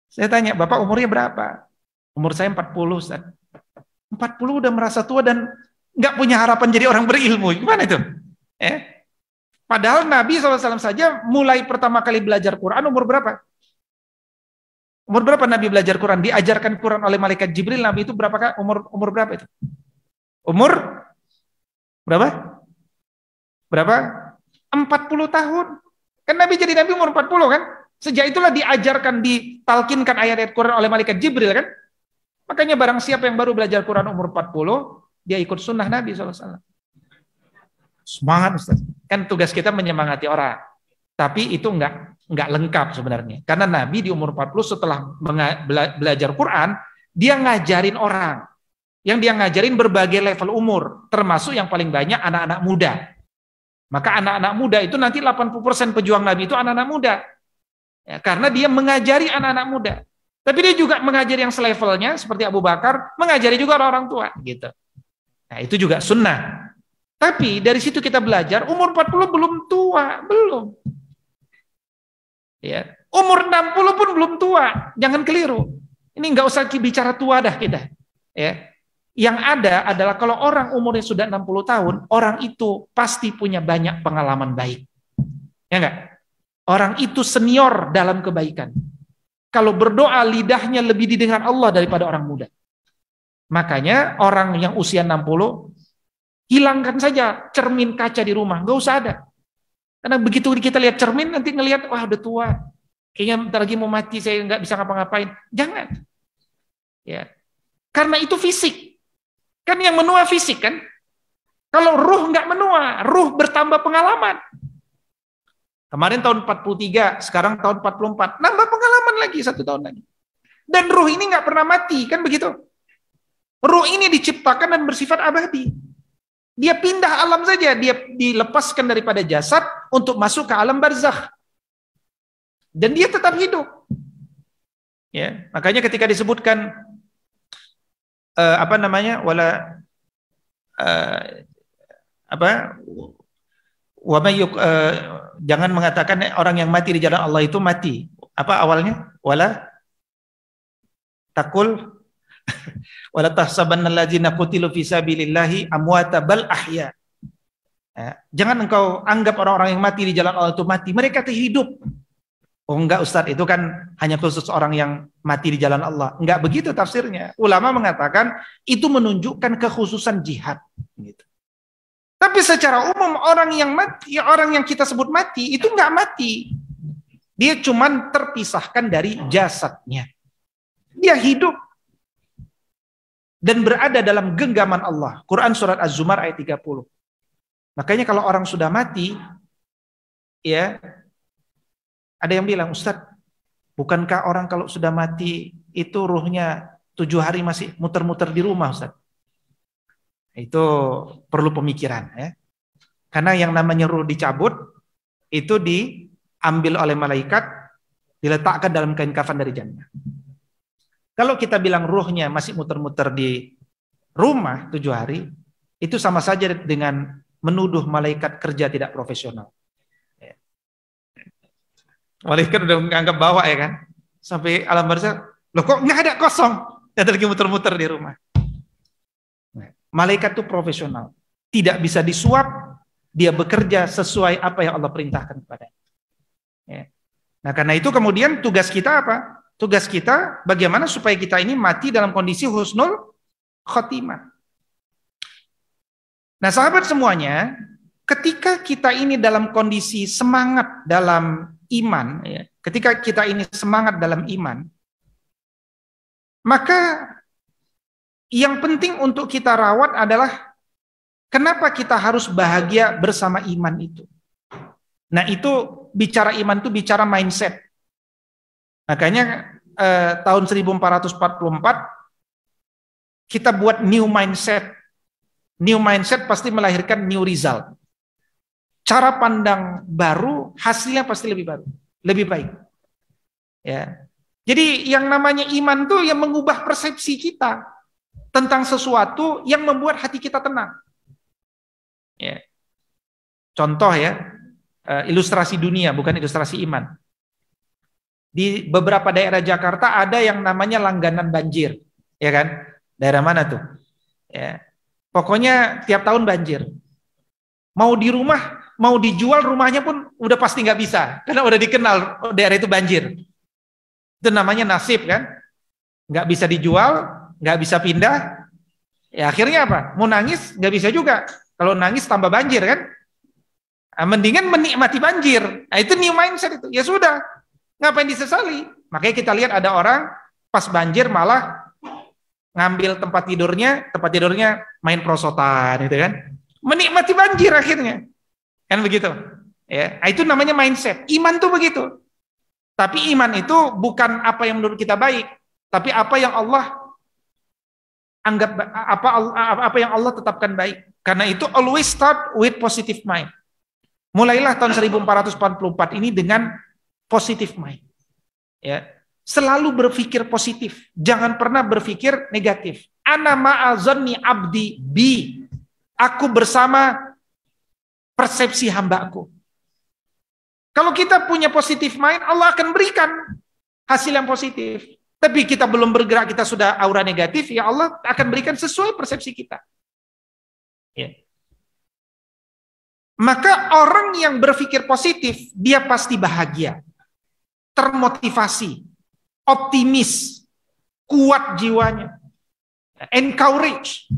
Saya tanya, Bapak umurnya berapa? Umur saya 40, Ustaz. 40 udah merasa tua dan nggak punya harapan jadi orang berilmu. Gimana itu? Padahal Nabi SAW saja mulai pertama kali belajar Quran umur berapa? Umur berapa Nabi belajar Quran? Diajarkan Quran oleh malaikat Jibril, Nabi itu berapa umur berapa itu? Umur berapa? Berapa? 40 tahun. Kan Nabi jadi Nabi umur 40 kan? Sejak itulah diajarkan, ditalkinkan ayat-ayat Quran oleh malaikat Jibril kan? Makanya barang siapa yang baru belajar Quran umur 40, dia ikut sunnah Nabi SAW. Semangat Ustaz. Kan tugas kita menyemangati orang. Tapi itu enggak lengkap sebenarnya. Karena Nabi di umur 40 setelah belajar Quran, dia ngajarin orang. Yang dia ngajarin berbagai level umur. Termasuk yang paling banyak anak-anak muda. Maka anak-anak muda itu nanti 80% pejuang Nabi itu anak-anak muda. Ya, karena dia mengajari anak-anak muda. Tapi dia juga mengajari yang selevelnya seperti Abu Bakar, mengajari juga orang tua gitu. Nah, itu juga sunnah. Tapi dari situ kita belajar umur 40 belum tua, belum. Ya, umur 60 pun belum tua. Jangan keliru. Ini enggak usah bicara tua dah kita. Ya. Yang ada adalah kalau orang umurnya sudah 60 tahun, orang itu pasti punya banyak pengalaman baik. Ya enggak? Orang itu senior dalam kebaikan. Kalau berdoa lidahnya lebih didengar Allah daripada orang muda. Makanya orang yang usia 60, hilangkan saja cermin kaca di rumah, enggak usah ada. Karena begitu kita lihat cermin, nanti ngelihat, wah udah tua. Kayaknya bentar lagi mau mati, saya enggak bisa ngapa-ngapain. Jangan. Ya. Karena itu fisik. Kan yang menua fisik kan. Kalau ruh nggak menua, ruh bertambah pengalaman. Kemarin tahun 43, sekarang tahun 44, nambah pengalaman lagi 1 tahun lagi. Dan ruh ini nggak pernah mati, kan begitu? Ruh ini diciptakan dan bersifat abadi. Dia pindah alam saja, dia dilepaskan daripada jasad untuk masuk ke alam barzakh. Dan dia tetap hidup. Ya, makanya ketika disebutkan apa wa may jangan mengatakan orang yang mati di jalan Allah itu mati. Apa awalnya? Takul wala tahsabanna allazina qutilu fi sabilillahi amwata bal ahya. Ya, jangan engkau anggap orang-orang yang mati di jalan Allah itu mati, mereka itu hidup. Oh enggak Ustaz, itu kan hanya khusus orang yang mati di jalan Allah. Enggak begitu tafsirnya. Ulama mengatakan itu menunjukkan kekhususan jihad gitu. Tapi secara umum orang yang mati, orang yang kita sebut mati itu enggak mati. Dia cuman terpisahkan dari jasadnya. Dia hidup dan berada dalam genggaman Allah. Quran surat Az-Zumar ayat 30. Makanya kalau orang sudah mati, ya, ada yang bilang, Ustadz, bukankah orang kalau sudah mati itu ruhnya 7 hari masih muter-muter di rumah, Ustadz? Itu perlu pemikiran, ya. Karena yang namanya ruh dicabut, itu diambil oleh malaikat, diletakkan dalam kain kafan dari jannah. Kalau kita bilang ruhnya masih muter-muter di rumah 7 hari, itu sama saja dengan menuduh malaikat kerja tidak profesional. Malaikat udah menganggap bawa ya kan, sampai alam barzakh, loh kok nggak ada kosong, ada lagi muter-muter di rumah. Malaikat itu profesional, tidak bisa disuap, dia bekerja sesuai apa yang Allah perintahkan kepadanya. Nah karena itu kemudian tugas kita apa? Tugas kita bagaimana supaya kita ini mati dalam kondisi husnul khotimah. Nah sahabat semuanya, ketika kita ini dalam kondisi semangat dalam iman, ya, ketika kita ini semangat dalam iman, maka yang penting untuk kita rawat adalah kenapa kita harus bahagia bersama iman itu. Nah itu bicara iman itu bicara mindset. Makanya tahun 1444 kita buat new mindset. New mindset pasti melahirkan new result. Cara pandang baru, hasilnya pasti lebih baru, lebih baik. Ya. Jadi yang namanya iman tuh yang mengubah persepsi kita tentang sesuatu yang membuat hati kita tenang. Ya. Contoh ya, ilustrasi dunia bukan ilustrasi iman. Di beberapa daerah Jakarta ada yang namanya langganan banjir, ya kan? Daerah mana tuh? Ya. Pokoknya tiap tahun banjir. Mau di rumah, mau dijual rumahnya pun udah pasti nggak bisa, karena udah dikenal daerah itu banjir. Itu namanya nasib kan? Nggak bisa dijual, nggak bisa pindah. Ya akhirnya apa? Mau nangis nggak bisa juga. Kalau nangis tambah banjir kan? Nah, mendingan menikmati banjir. Nah itu new mindset itu. Ya sudah, ngapain disesali? Makanya kita lihat ada orang pas banjir malah ngambil tempat tidurnya main prosotan gitu kan. Menikmati banjir akhirnya. Kan begitu. Ya, itu namanya mindset. Iman tuh begitu. Tapi iman itu bukan apa yang menurut kita baik, tapi apa yang Allah anggap apa yang Allah tetapkan baik. Karena itu always start with positive mind. Mulailah tahun 1444 ini dengan positive mind. Ya. Selalu berpikir positif, jangan pernah berpikir negatif. Ana ma'azanni abdi bi. Aku bersama persepsi hambaku. Kalau kita punya positif mind, Allah akan berikan hasil yang positif. Tapi kita belum bergerak, kita sudah aura negatif, ya Allah akan berikan sesuai persepsi kita. Ya. Maka orang yang berpikir positif, dia pasti bahagia, termotivasi, optimis, kuat jiwanya, encourage.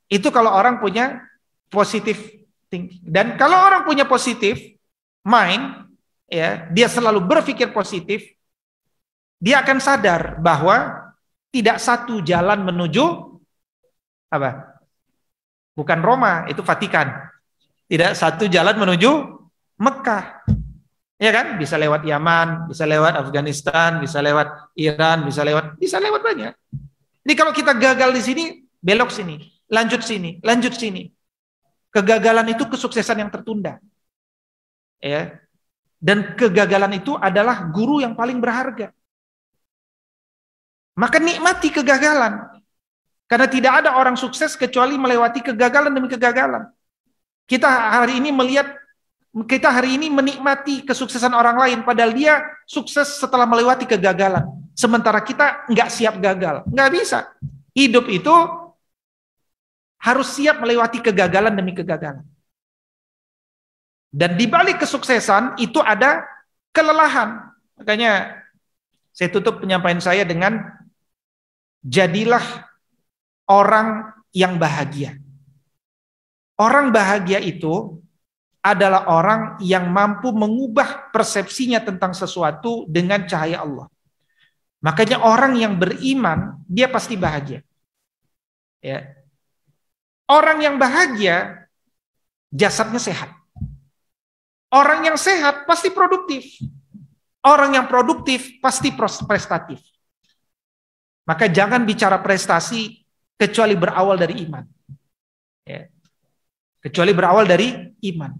Itu kalau orang punya positive thinking. Dan kalau orang punya positive mind, ya, dia selalu berpikir positif, dia akan sadar bahwa tidak satu jalan menuju apa? Bukan Roma, itu Vatikan. Tidak satu jalan menuju Mekah. Ya kan? Bisa lewat Yaman, bisa lewat Afghanistan, bisa lewat Iran, bisa lewat banyak. Jadi kalau kita gagal di sini, belok sini, lanjut sini, lanjut sini. Kegagalan itu kesuksesan yang tertunda. Ya. Dan kegagalan itu adalah guru yang paling berharga. Maka nikmati kegagalan. Karena tidak ada orang sukses kecuali melewati kegagalan demi kegagalan. Kita hari ini menikmati kesuksesan orang lain, padahal dia sukses setelah melewati kegagalan. Sementara kita nggak siap gagal. Nggak bisa. Hidup itu harus siap melewati kegagalan demi kegagalan. Dan di balik kesuksesan itu ada kelelahan. Makanya saya tutup penyampaian saya dengan jadilah orang yang bahagia. Orang bahagia itu adalah orang yang mampu mengubah persepsinya tentang sesuatu dengan cahaya Allah. Makanya orang yang beriman, dia pasti bahagia. Ya. Orang yang bahagia, jasadnya sehat. Orang yang sehat pasti produktif. Orang yang produktif pasti prestatif. Maka jangan bicara prestasi kecuali berawal dari iman. Ya. Kecuali berawal dari iman.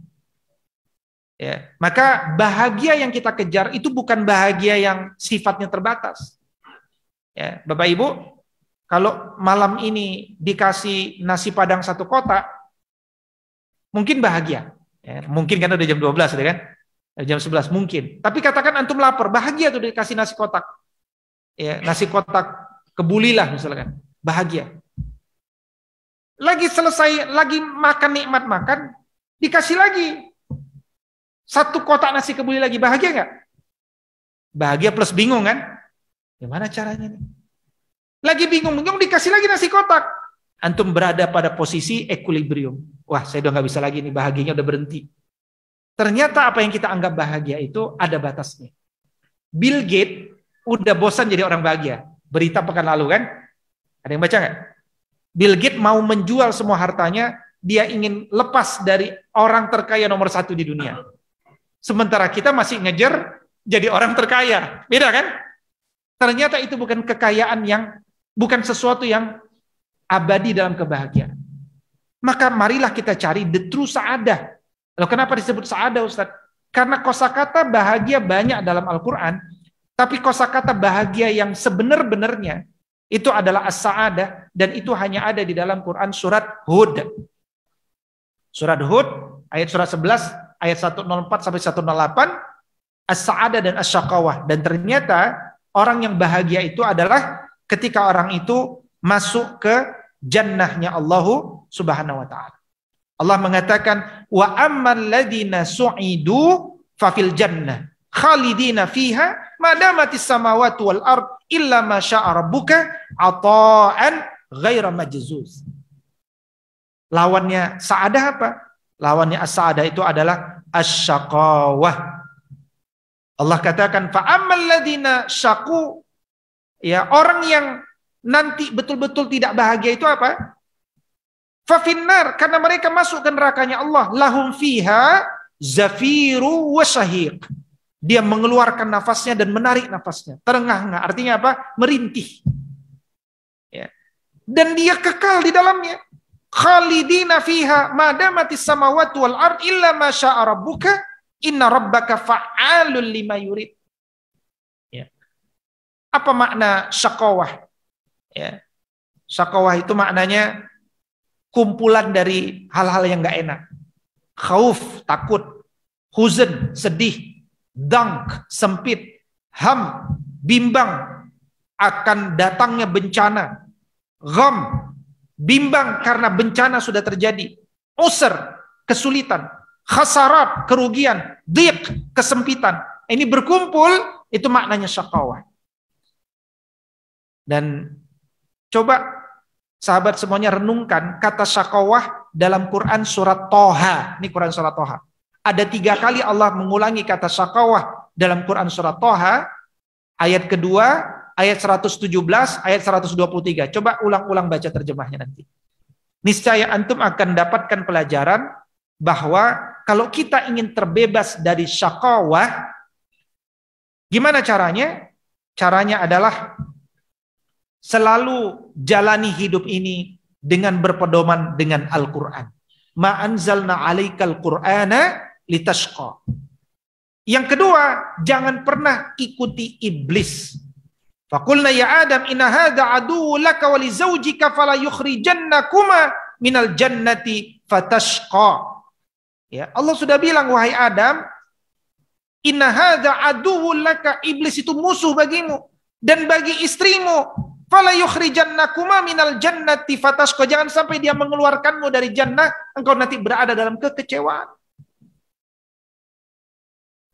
Ya, maka bahagia yang kita kejar itu bukan bahagia yang sifatnya terbatas. Ya, Bapak Ibu, kalau malam ini dikasih nasi padang 1 kotak, mungkin bahagia. Ya, mungkin kan udah jam 12 kan? Jam 11 mungkin. Tapi katakan antum lapar, bahagia tuh dikasih nasi kotak. Ya, nasi kotak kebuli lah misalkan. Bahagia. Lagi selesai, lagi makan nikmat makan, dikasih lagi 1 kotak nasi kebuli lagi, bahagia nggak? Bahagia plus bingung kan? Gimana caranya nih? Lagi bingung dikasih lagi nasi kotak. Antum berada pada posisi equilibrium. Wah, saya udah nggak bisa lagi nih, bahagianya udah berhenti. Ternyata apa yang kita anggap bahagia itu ada batasnya. Bill Gates udah bosan jadi orang bahagia. Berita pekan lalu kan? Ada yang baca nggak? Bill Gates mau menjual semua hartanya, dia ingin lepas dari orang terkaya nomor 1 di dunia. Sementara kita masih ngejar jadi orang terkaya. Beda kan? Ternyata itu bukan kekayaan bukan sesuatu yang abadi dalam kebahagiaan. Maka marilah kita cari the true sa'adah. Loh, kenapa disebut sa'adah, Ustaz? Karena kosakata bahagia banyak dalam Al-Quran, tapi kosakata bahagia yang sebenar-benarnya itu adalah as-sa'adah, dan itu hanya ada di dalam Quran surat Hud. Surat Hud, ayat surat 11, ayat 104 sampai 108, as-sa'adah dan as-syaqawah. Dan ternyata orang yang bahagia itu adalah ketika orang itu masuk ke jannahnya Allah Subhanahu wa taala. Allah mengatakan wa ammal ladina su'idu fa fil jannah khalidina fiha madamatis samawati wal ard illa ma syaa rabbuka ata'an ghaira majzuz. Lawannya sa'adah apa? Lawannya as-sa'adah itu adalah asy-syaqawah. Allah katakan fa ammal ladina syaqu, ya, orang yang nanti betul-betul tidak bahagia itu apa? Fa finnar, karena mereka masuk ke nerakanya Allah, lahum fiha zafiru wa syahiq. Dia mengeluarkan nafasnya dan menarik nafasnya. Terengah-engah, artinya apa? Merintih. Ya. Dan dia kekal di dalamnya. Khalidina fiha madamatis samawati wal ard illa ma syaa rabbuka inna rabbaka fa'alul lima yurid. Ya. Apa makna syaqawah? Ya. Syaqawah itu maknanya kumpulan dari hal-hal yang enggak enak. Khauf, takut. Huzn, sedih. Dank, sempit. Ham, bimbang akan datangnya bencana. Gham, bimbang karena bencana sudah terjadi. Usr, kesulitan. Khasarat, kerugian. Dhiq, kesempitan. Ini berkumpul, itu maknanya syaqawah. Dan coba sahabat semuanya renungkan kata syaqawah dalam Quran surat Toha. Ini Quran surat Toha. Ada 3 kali Allah mengulangi kata syaqawah dalam Quran surat Toha. Ayat kedua, ayat 117, ayat 123. Coba ulang-ulang baca terjemahnya nanti. Niscaya antum akan dapatkan pelajaran bahwa kalau kita ingin terbebas dari syaqawah, gimana caranya? Caranya adalah selalu jalani hidup ini dengan berpedoman dengan Al-Quran. Ma anzalna 'alaikal Qur'ana litashqa. Yang kedua, jangan pernah ikuti iblis. Faqulna ya Adam inna hadza aduwwun laka wa li zawjika fala yukhrijannakuma minal jannati fatashqa. Ya, Allah sudah bilang, wahai Adam, inna hadza aduwwul laka, iblis itu musuh bagimu dan bagi istrimu. Fala yukhrijannakuma minal jannati fatasqa, jangan sampai dia mengeluarkanmu dari jannah, engkau nanti berada dalam kekecewaan.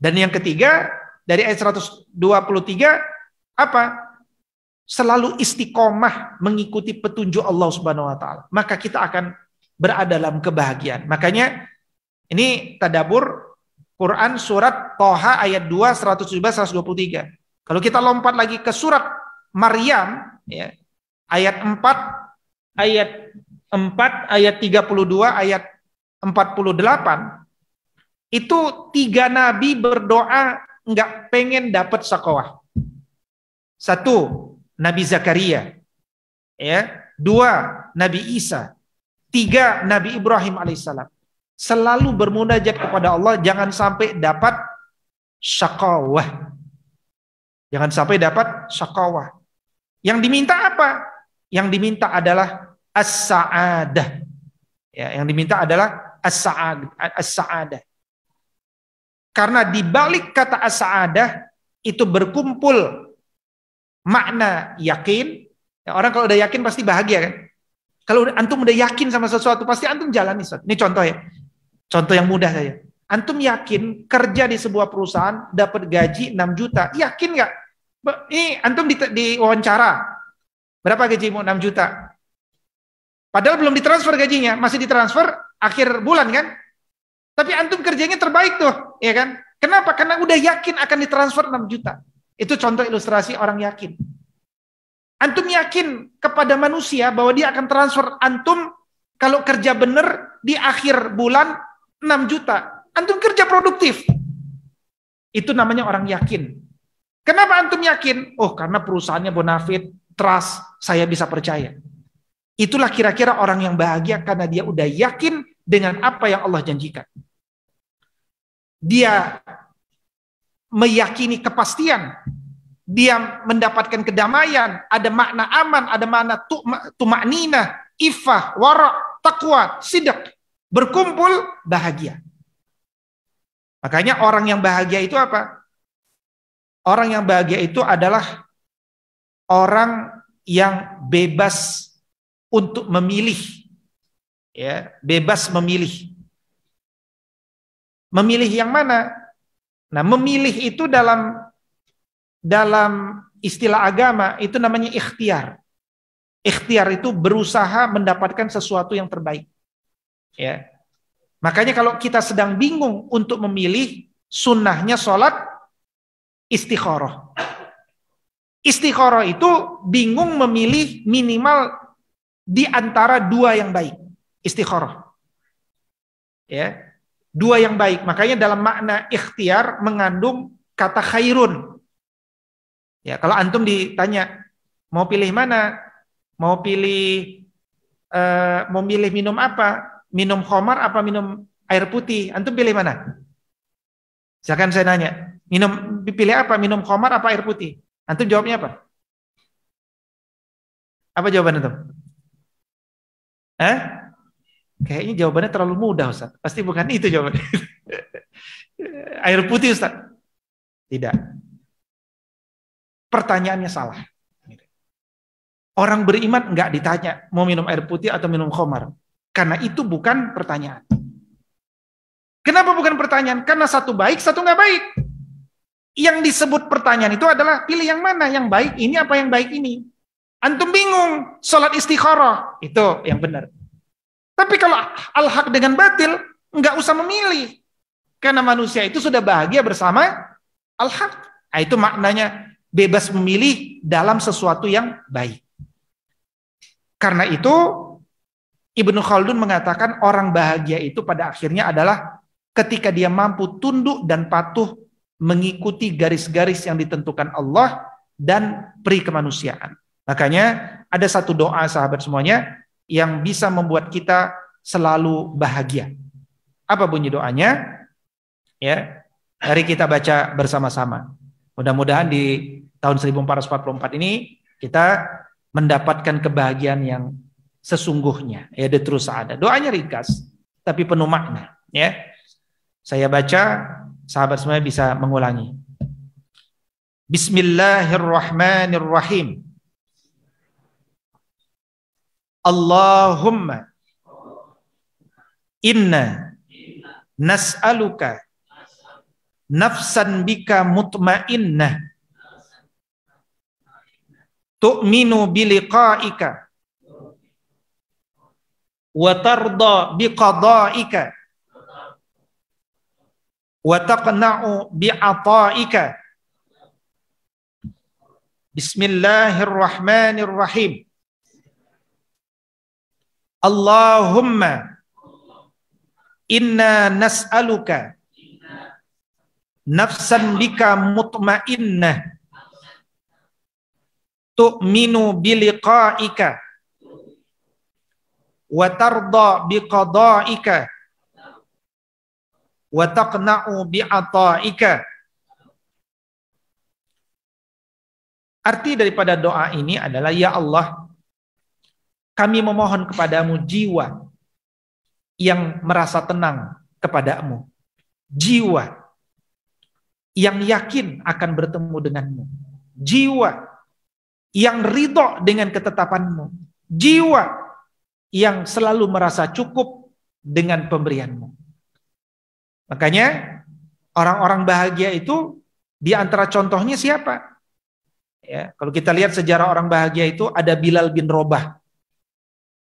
Dan yang ketiga, dari ayat 123, apa? Selalu istiqomah mengikuti petunjuk Allah Subhanahu wa taala, maka kita akan berada dalam kebahagiaan. Makanya ini tadabbur Quran surat Thaha ayat 2 117 123. Kalau kita lompat lagi ke surat Maryam ya, ayat 4 ayat 32 ayat 48, itu 3 nabi berdoa enggak pengen dapat sakawah. 1 Nabi Zakaria, ya, 2 Nabi Isa, 3 Nabi Ibrahim alaihissalam. Selalu bermunajat kepada Allah, jangan sampai dapat syakawah. Jangan sampai dapat syakawah. Yang diminta apa? Yang diminta adalah as-sa'adah. Ya, yang diminta adalah as-sa'adah. Karena di balik kata as-sa'adah itu berkumpul makna yakin. Ya, orang kalau udah yakin pasti bahagia kan? Kalau antum udah yakin sama sesuatu pasti antum jalani. Ini contoh ya. Contoh yang mudah saja. Antum yakin kerja di sebuah perusahaan dapat gaji 6 juta. Yakin nggak? Ini antum di wawancara. Berapa gajimu? 6 juta. Padahal belum ditransfer gajinya, masih ditransfer akhir bulan kan? Tapi antum kerjanya terbaik tuh, ya kan? Kenapa? Karena udah yakin akan ditransfer 6 juta. Itu contoh ilustrasi orang yakin. Antum yakin kepada manusia bahwa dia akan transfer antum kalau kerja bener di akhir bulan 6 juta. Antum kerja produktif. Itu namanya orang yakin. Kenapa antum yakin? Oh, karena perusahaannya bonafit, trust, saya bisa percaya. Itulah kira-kira orang yang bahagia karena dia udah yakin dengan apa yang Allah janjikan. Dia meyakini kepastian, dia mendapatkan kedamaian, ada makna aman, ada makna tumakninah, ifah, wara, taqwa, sidq, berkumpul bahagia. Makanya orang yang bahagia itu apa? Orang yang bahagia itu adalah orang yang bebas untuk memilih, ya, bebas memilih. Memilih yang mana? Nah, memilih itu dalam istilah agama itu namanya ikhtiar. Ikhtiar itu berusaha mendapatkan sesuatu yang terbaik. Ya. Makanya kalau kita sedang bingung untuk memilih, sunnahnya sholat istikharah. Istikharah itu bingung memilih minimal di antara 2 yang baik. Istikharah. Ya. 2 yang baik. Makanya dalam makna ikhtiar mengandung kata khairun. Ya, kalau antum ditanya mau pilih mana? Mau milih minum apa? Minum khamar apa minum air putih? Antum pilih mana? Silakan saya nanya. Pilih apa? Minum khamar apa air putih? Antum jawabnya apa? Apa jawaban antum? Kayaknya jawabannya terlalu mudah, Ustaz. Pasti bukan itu jawabannya. Air putih, Ustaz. Tidak. Pertanyaannya salah. Orang beriman enggak ditanya mau minum air putih atau minum khamar. Karena itu bukan pertanyaan. Kenapa bukan pertanyaan? Karena satu baik, satu enggak baik. Yang disebut pertanyaan itu adalah pilih yang mana? Yang baik ini apa yang baik ini? Antum bingung, sholat istikharah. Itu yang benar. Tapi kalau al-haq dengan batil, enggak usah memilih. Karena manusia itu sudah bahagia bersama al-haq. Nah, itu maknanya bebas memilih dalam sesuatu yang baik. Karena itu, Ibnu Khaldun mengatakan orang bahagia itu pada akhirnya adalah ketika dia mampu tunduk dan patuh mengikuti garis-garis yang ditentukan Allah dan peri kemanusiaan. Makanya ada satu doa sahabat semuanya yang bisa membuat kita selalu bahagia. Apa bunyi doanya? Ya, mari kita baca bersama-sama. Mudah-mudahan di tahun 1444 ini kita mendapatkan kebahagiaan yang sesungguhnya. Ya, the true sa'adah. Doanya ringkas tapi penuh makna, ya. Saya baca, sahabat semuanya bisa mengulangi. Bismillahirrahmanirrahim. Allahumma inna nas'aluka nafsan bika mutmainnah tu'minu biliqa'ika wa tarda biqada'ika wa taqna'u bi'ata'ika. Bismillahirrahmanirrahim. Allahumma inna nas'aluka nafsan bika mutmainnah tu'minu biliqa'ika wa tarda biqada'ika wa taqna'u bi'ata'ika. Arti daripada doa ini adalah, ya Allah, kami memohon kepadamu jiwa yang merasa tenang kepadamu, jiwa yang yakin akan bertemu denganmu, jiwa yang ridho dengan ketetapanmu, jiwa yang selalu merasa cukup dengan pemberianmu. Makanya orang-orang bahagia itu di antara contohnya siapa? Ya, kalau kita lihat sejarah orang bahagia itu ada Bilal bin Robah.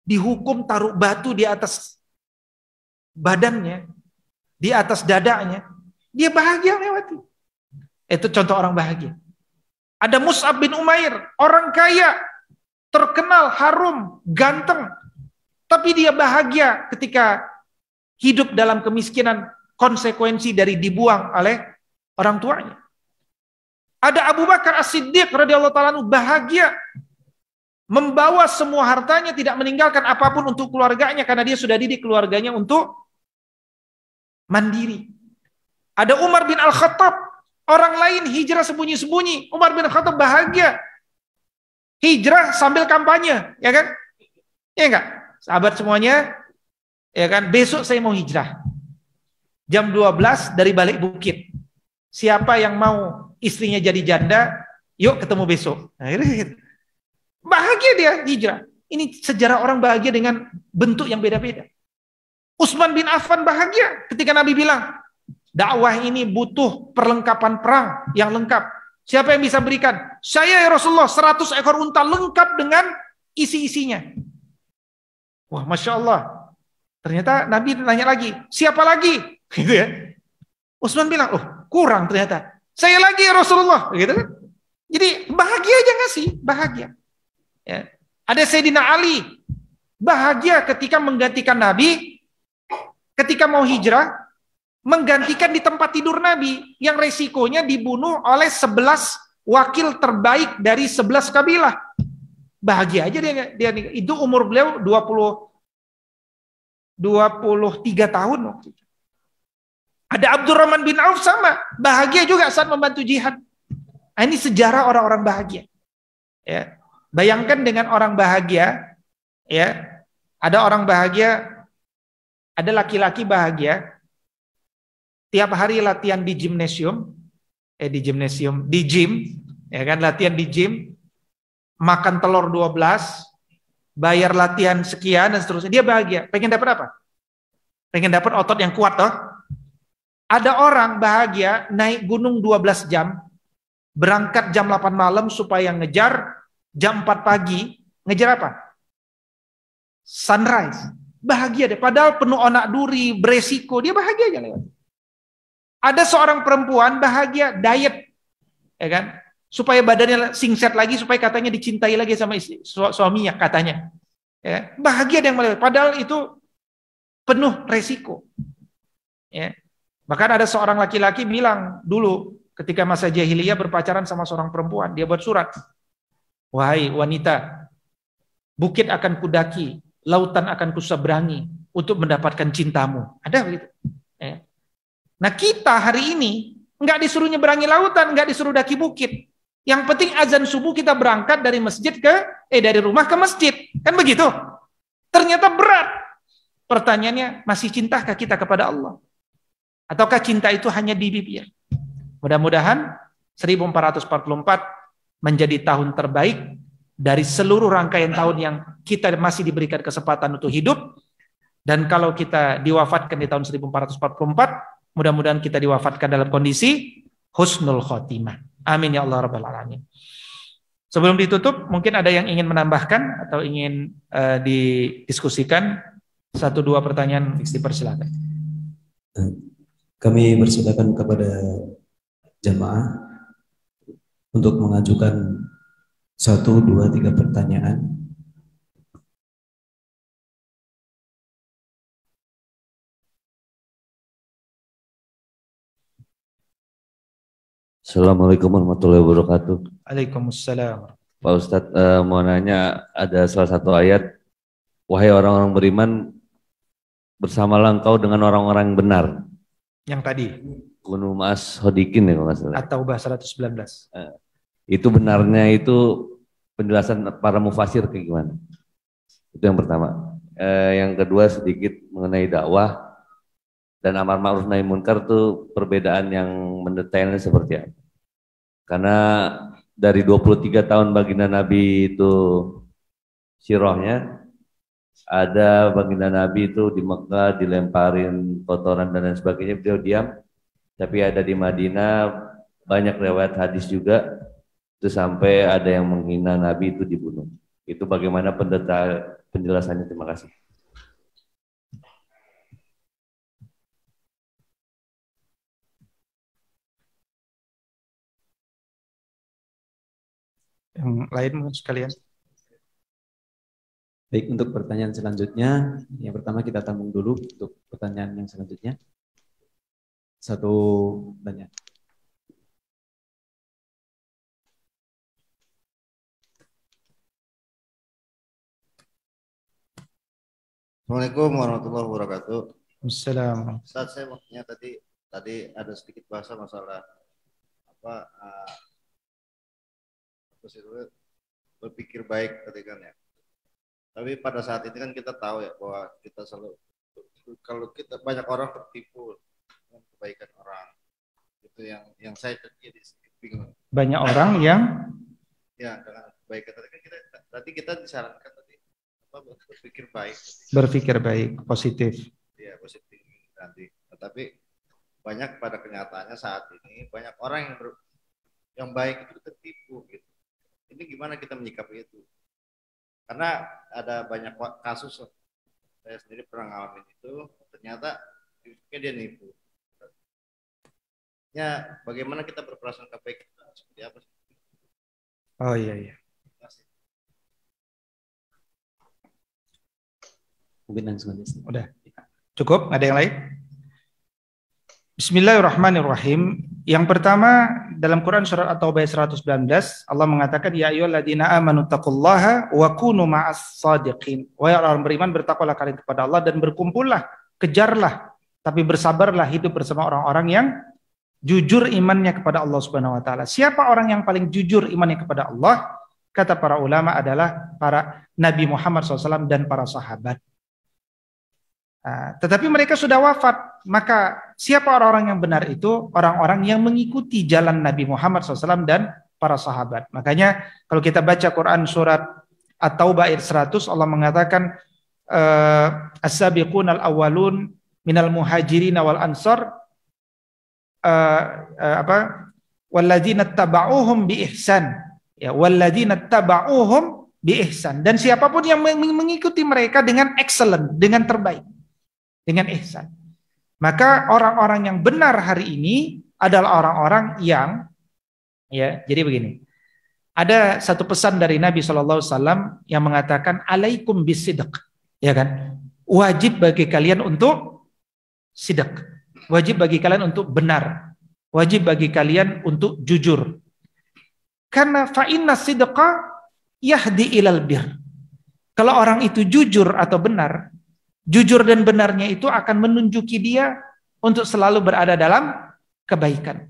Dihukum taruh batu di atas badannya, di atas dadanya. Dia bahagia lewati. Itu contoh orang bahagia. Ada Mus'ab bin Umair, orang kaya, terkenal, harum, ganteng. Tapi dia bahagia ketika hidup dalam kemiskinan, konsekuensi dari dibuang oleh orang tuanya. Ada Abu Bakar As-Siddiq radhiyallahu ta'ala bahagia, membawa semua hartanya, tidak meninggalkan apapun untuk keluarganya, karena dia sudah didik keluarganya untuk mandiri. Ada Umar bin Al-Khattab, orang lain hijrah sembunyi-sembunyi. Umar bin Al-Khattab bahagia, hijrah sambil kampanye, ya kan? Ya enggak? Sahabat semuanya, ya kan? Besok saya mau hijrah. Jam 12 dari balik bukit. Siapa yang mau istrinya jadi janda, yuk ketemu besok. Nah, gitu. Bahagia dia hijrah. Ini sejarah orang bahagia dengan bentuk yang beda-beda. Utsman bin Affan bahagia ketika Nabi bilang, dakwah ini butuh perlengkapan perang yang lengkap. Siapa yang bisa berikan? Saya ya Rasulullah, 100 ekor unta lengkap dengan isi-isinya. Wah, Masya Allah. Ternyata Nabi nanya lagi, siapa lagi? Gitu ya. Utsman bilang, oh kurang ternyata. Saya lagi ya Rasulullah. Gitu kan. Jadi bahagia aja ngasih, bahagia. Ya. Ada Sayyidina Ali, bahagia ketika menggantikan Nabi, ketika mau hijrah, menggantikan di tempat tidur Nabi, yang resikonya dibunuh oleh 11 wakil terbaik dari 11 kabilah. Bahagia aja dia itu umur beliau 23 tahun waktu itu. Ada Abdurrahman bin Auf sama, bahagia juga saat membantu jihad. Nah, ini sejarah orang-orang bahagia. Ya. Bayangkan dengan orang bahagia, ya, ada orang bahagia, ada laki-laki bahagia, tiap hari latihan di gimnasium, di gym, ya kan, latihan di gym, makan telur 12, bayar latihan sekian dan seterusnya. Dia bahagia. Pengen dapat apa? Pengen dapat otot yang kuat toh? Ada orang bahagia naik gunung 12 jam, berangkat jam 8 malam supaya ngejar jam 4 pagi, ngejar apa? Sunrise. Bahagia deh, padahal penuh onak duri, beresiko, dia bahagia aja lewat. Ada seorang perempuan bahagia diet, ya kan? Supaya badannya singset lagi, supaya katanya dicintai lagi sama suaminya katanya. Ya, bahagia dia yang melewati, padahal itu penuh resiko. Ya. Bahkan ada seorang laki-laki bilang dulu ketika masa jahiliyah berpacaran sama seorang perempuan, dia buat surat. Wahai wanita, bukit akan kudaki, lautan akan kuseberangi untuk mendapatkan cintamu. Ada begitu. Ya. Nah kita hari ini nggak disuruh nyeberangi lautan, nggak disuruh daki bukit. Yang penting azan subuh kita berangkat dari masjid dari rumah ke masjid, kan begitu? Ternyata berat. Pertanyaannya, masih cintakah kita kepada Allah? Ataukah cinta itu hanya di bibir? Mudah-mudahan 1444 menjadi tahun terbaik dari seluruh rangkaian tahun yang kita masih diberikan kesempatan untuk hidup. Dan kalau kita diwafatkan di tahun 1444, mudah-mudahan kita diwafatkan dalam kondisi husnul khotimah. Amin ya Allah rabbal alamin. Sebelum ditutup, mungkin ada yang ingin menambahkan atau ingin didiskusikan. 1-2 pertanyaan, dipersilakan. Kami persilakan kepada jamaah untuk mengajukan 1, 2, 3 pertanyaan. Assalamualaikum warahmatullahi wabarakatuh. Waalaikumsalam. Pak Ustadz, mau nanya, ada salah satu ayat, wahai orang-orang beriman, bersamalah engkau dengan orang-orang yang benar. Yang tadi. Kunu ma'as hodikin ya kalau nggak salah. At-Taubah 119. Itu benarnya itu penjelasan para mufasir kayak gimana? Itu yang pertama. Yang kedua sedikit mengenai dakwah dan amar ma'ruf nahi munkar tuh perbedaan yang mendetailnya seperti apa? Karena dari 23 tahun baginda Nabi itu sirahnya, ada baginda Nabi itu di Mekah dilemparin kotoran dan lain sebagainya, beliau diam. Tapi ada di Madinah banyak riwayat hadis juga itu sampai ada yang menghina Nabi itu dibunuh. Itu bagaimana penjelasannya? Terima kasih. Yang lain mungkin sekalian. Baik, untuk pertanyaan selanjutnya, yang pertama kita tampung dulu untuk pertanyaan yang selanjutnya. 1 pertanyaan. Assalamualaikum warahmatullahi wabarakatuh. Assalamualaikum. Saat saya mau tanya tadi ada sedikit bahasa masalah berpikir baik tadi kan ya. Tapi pada saat ini kan kita tahu ya bahwa kita selalu, kalau kita banyak orang tertipu dengan kebaikan orang. Itu yang saya jadi sedikit bingung. Banyak orang yang ya dengan kebaikan tadi kita disarankan tadi berpikir baik. Berpikir baik, positif. Ya, positif nanti. Tetapi banyak pada kenyataannya saat ini banyak orang yang baik itu tertipu gitu. Ini gimana kita menyikapi itu? Karena ada banyak kasus, saya sendiri pernah ngalamin itu, ternyata dia nipu. Ya, bagaimana kita berprasangka baik seperti apa sih? Oh iya. Mungkin langsung aja. Udah. Cukup? Ada yang lain? Bismillahirrahmanirrahim. Yang pertama, dalam Quran surat At-Taubah 119, Allah mengatakan, ya ayyuhalladzina amanu taqullaha wa kunu ma'as shadiqin. Wahai orang beriman, bertakwalah kalian kepada Allah dan berkumpullah, kejarlah, tapi bersabarlah hidup bersama orang-orang yang jujur imannya kepada Allah Subhanahu wa taala. Siapa orang yang paling jujur imannya kepada Allah? Kata para ulama adalah para Nabi Muhammad SAW dan para sahabat. Tetapi mereka sudah wafat, maka siapa orang-orang yang benar itu? Orang-orang yang mengikuti jalan Nabi Muhammad SAW dan para sahabat. Makanya kalau kita baca Quran surat At-Taubah ayat 100, Allah mengatakan as-sabiqun al-awwalun minal muhajirin wal ansar walladzina taba'uhum bi ihsan, ya, walladzina taba'uhum bi ihsan, dan siapapun yang mengikuti mereka dengan excellent, dengan terbaik, dengan ihsan. Maka orang-orang yang benar hari ini adalah orang-orang yang, ya, jadi begini. Ada satu pesan dari Nabi SAW yang mengatakan alaikum bisidq, ya kan? Wajib bagi kalian untuk sidq. Wajib bagi kalian untuk benar. Wajib bagi kalian untuk jujur. Karena fa inna sidqa yahdi ilal bir. Kalau orang itu jujur atau benar, jujur dan benarnya itu akan menunjuki dia untuk selalu berada dalam kebaikan.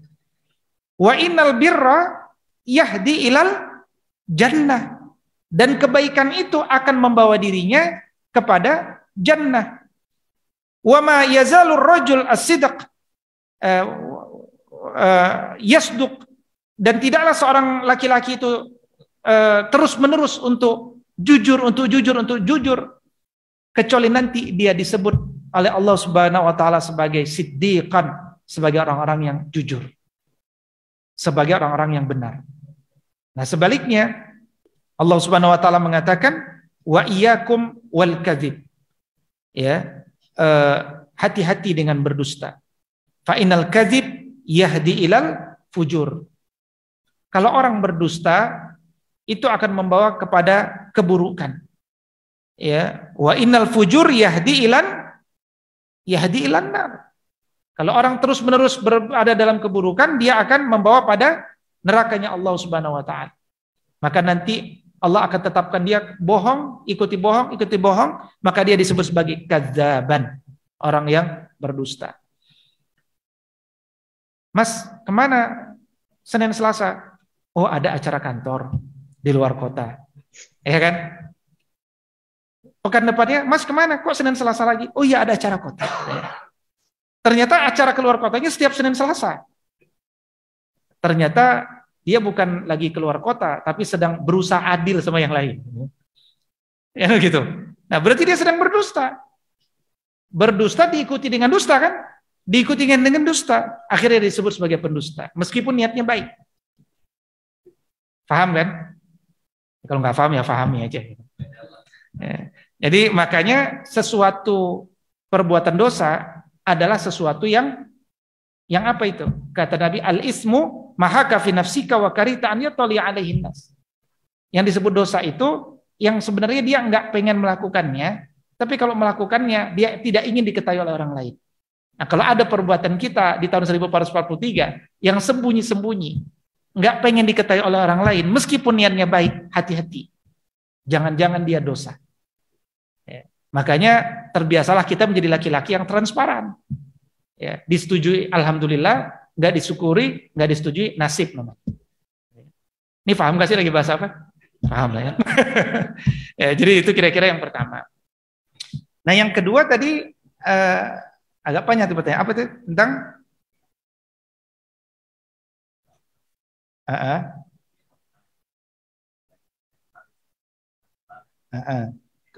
Wa innal birra yahdi ilal jannah. Dan kebaikan itu akan membawa dirinya kepada jannah. Wa ma yazalur rajul as-sidq yasduq, dan tidaklah seorang laki-laki itu terus-menerus untuk jujur, kecuali nanti dia disebut oleh Allah Subhanahu wa taala sebagai siddiqan, sebagai orang-orang yang jujur, sebagai orang-orang yang benar. Nah, sebaliknya Allah Subhanahu wa taala mengatakan wa iyyakum wal kadzib. Ya, hati-hati dengan berdusta. Fa innal kadzib yahdi ilal fujur. Kalau orang berdusta itu akan membawa kepada keburukan. Ya, wa innal fujur yahdi ilan nar. Kalau orang terus-menerus berada dalam keburukan, dia akan membawa pada nerakanya Allah Subhanahu wa taala. Maka nanti Allah akan tetapkan dia bohong, ikuti bohong, maka dia disebut sebagai kadzaban, orang yang berdusta. Mas, kemana Senin Selasa? Oh, ada acara kantor di luar kota. Ya kan? Pekan depannya, Mas kemana? Kok Senin Selasa lagi? Oh iya, ada acara kota. Ternyata acara keluar kotanya setiap Senin Selasa. Ternyata dia bukan lagi keluar kota, tapi sedang berusaha adil sama yang lain. Ya gitu. Nah, berarti dia sedang berdusta. Berdusta diikuti dengan dusta kan? Diikuti dengan dusta. Akhirnya disebut sebagai pendusta. Meskipun niatnya baik. Paham kan? Kalau nggak paham ya pahami aja. Ya. Jadi makanya sesuatu perbuatan dosa adalah sesuatu yang apa itu? Kata Nabi, al-ismu mahaka fi nafsika wa karita an yatali alaihin nas. Yang disebut dosa itu yang sebenarnya dia nggak pengen melakukannya, tapi kalau melakukannya dia tidak ingin diketahui oleh orang lain. Nah, kalau ada perbuatan kita di tahun 1443 yang sembunyi-sembunyi, nggak pengen diketahui oleh orang lain, meskipun niatnya baik, hati-hati. Jangan-jangan dia dosa. Ya. Makanya terbiasalah kita menjadi laki-laki yang transparan. Ya, disetujui alhamdulillah, nggak disyukuri, nggak disetujui nasib namanya. Ini paham nggak sih lagi bahasa apa? Paham lah ya. Ya, jadi itu kira-kira yang pertama. Nah, yang kedua tadi agak panjang tuh pertanyaan. Apa itu? Tentang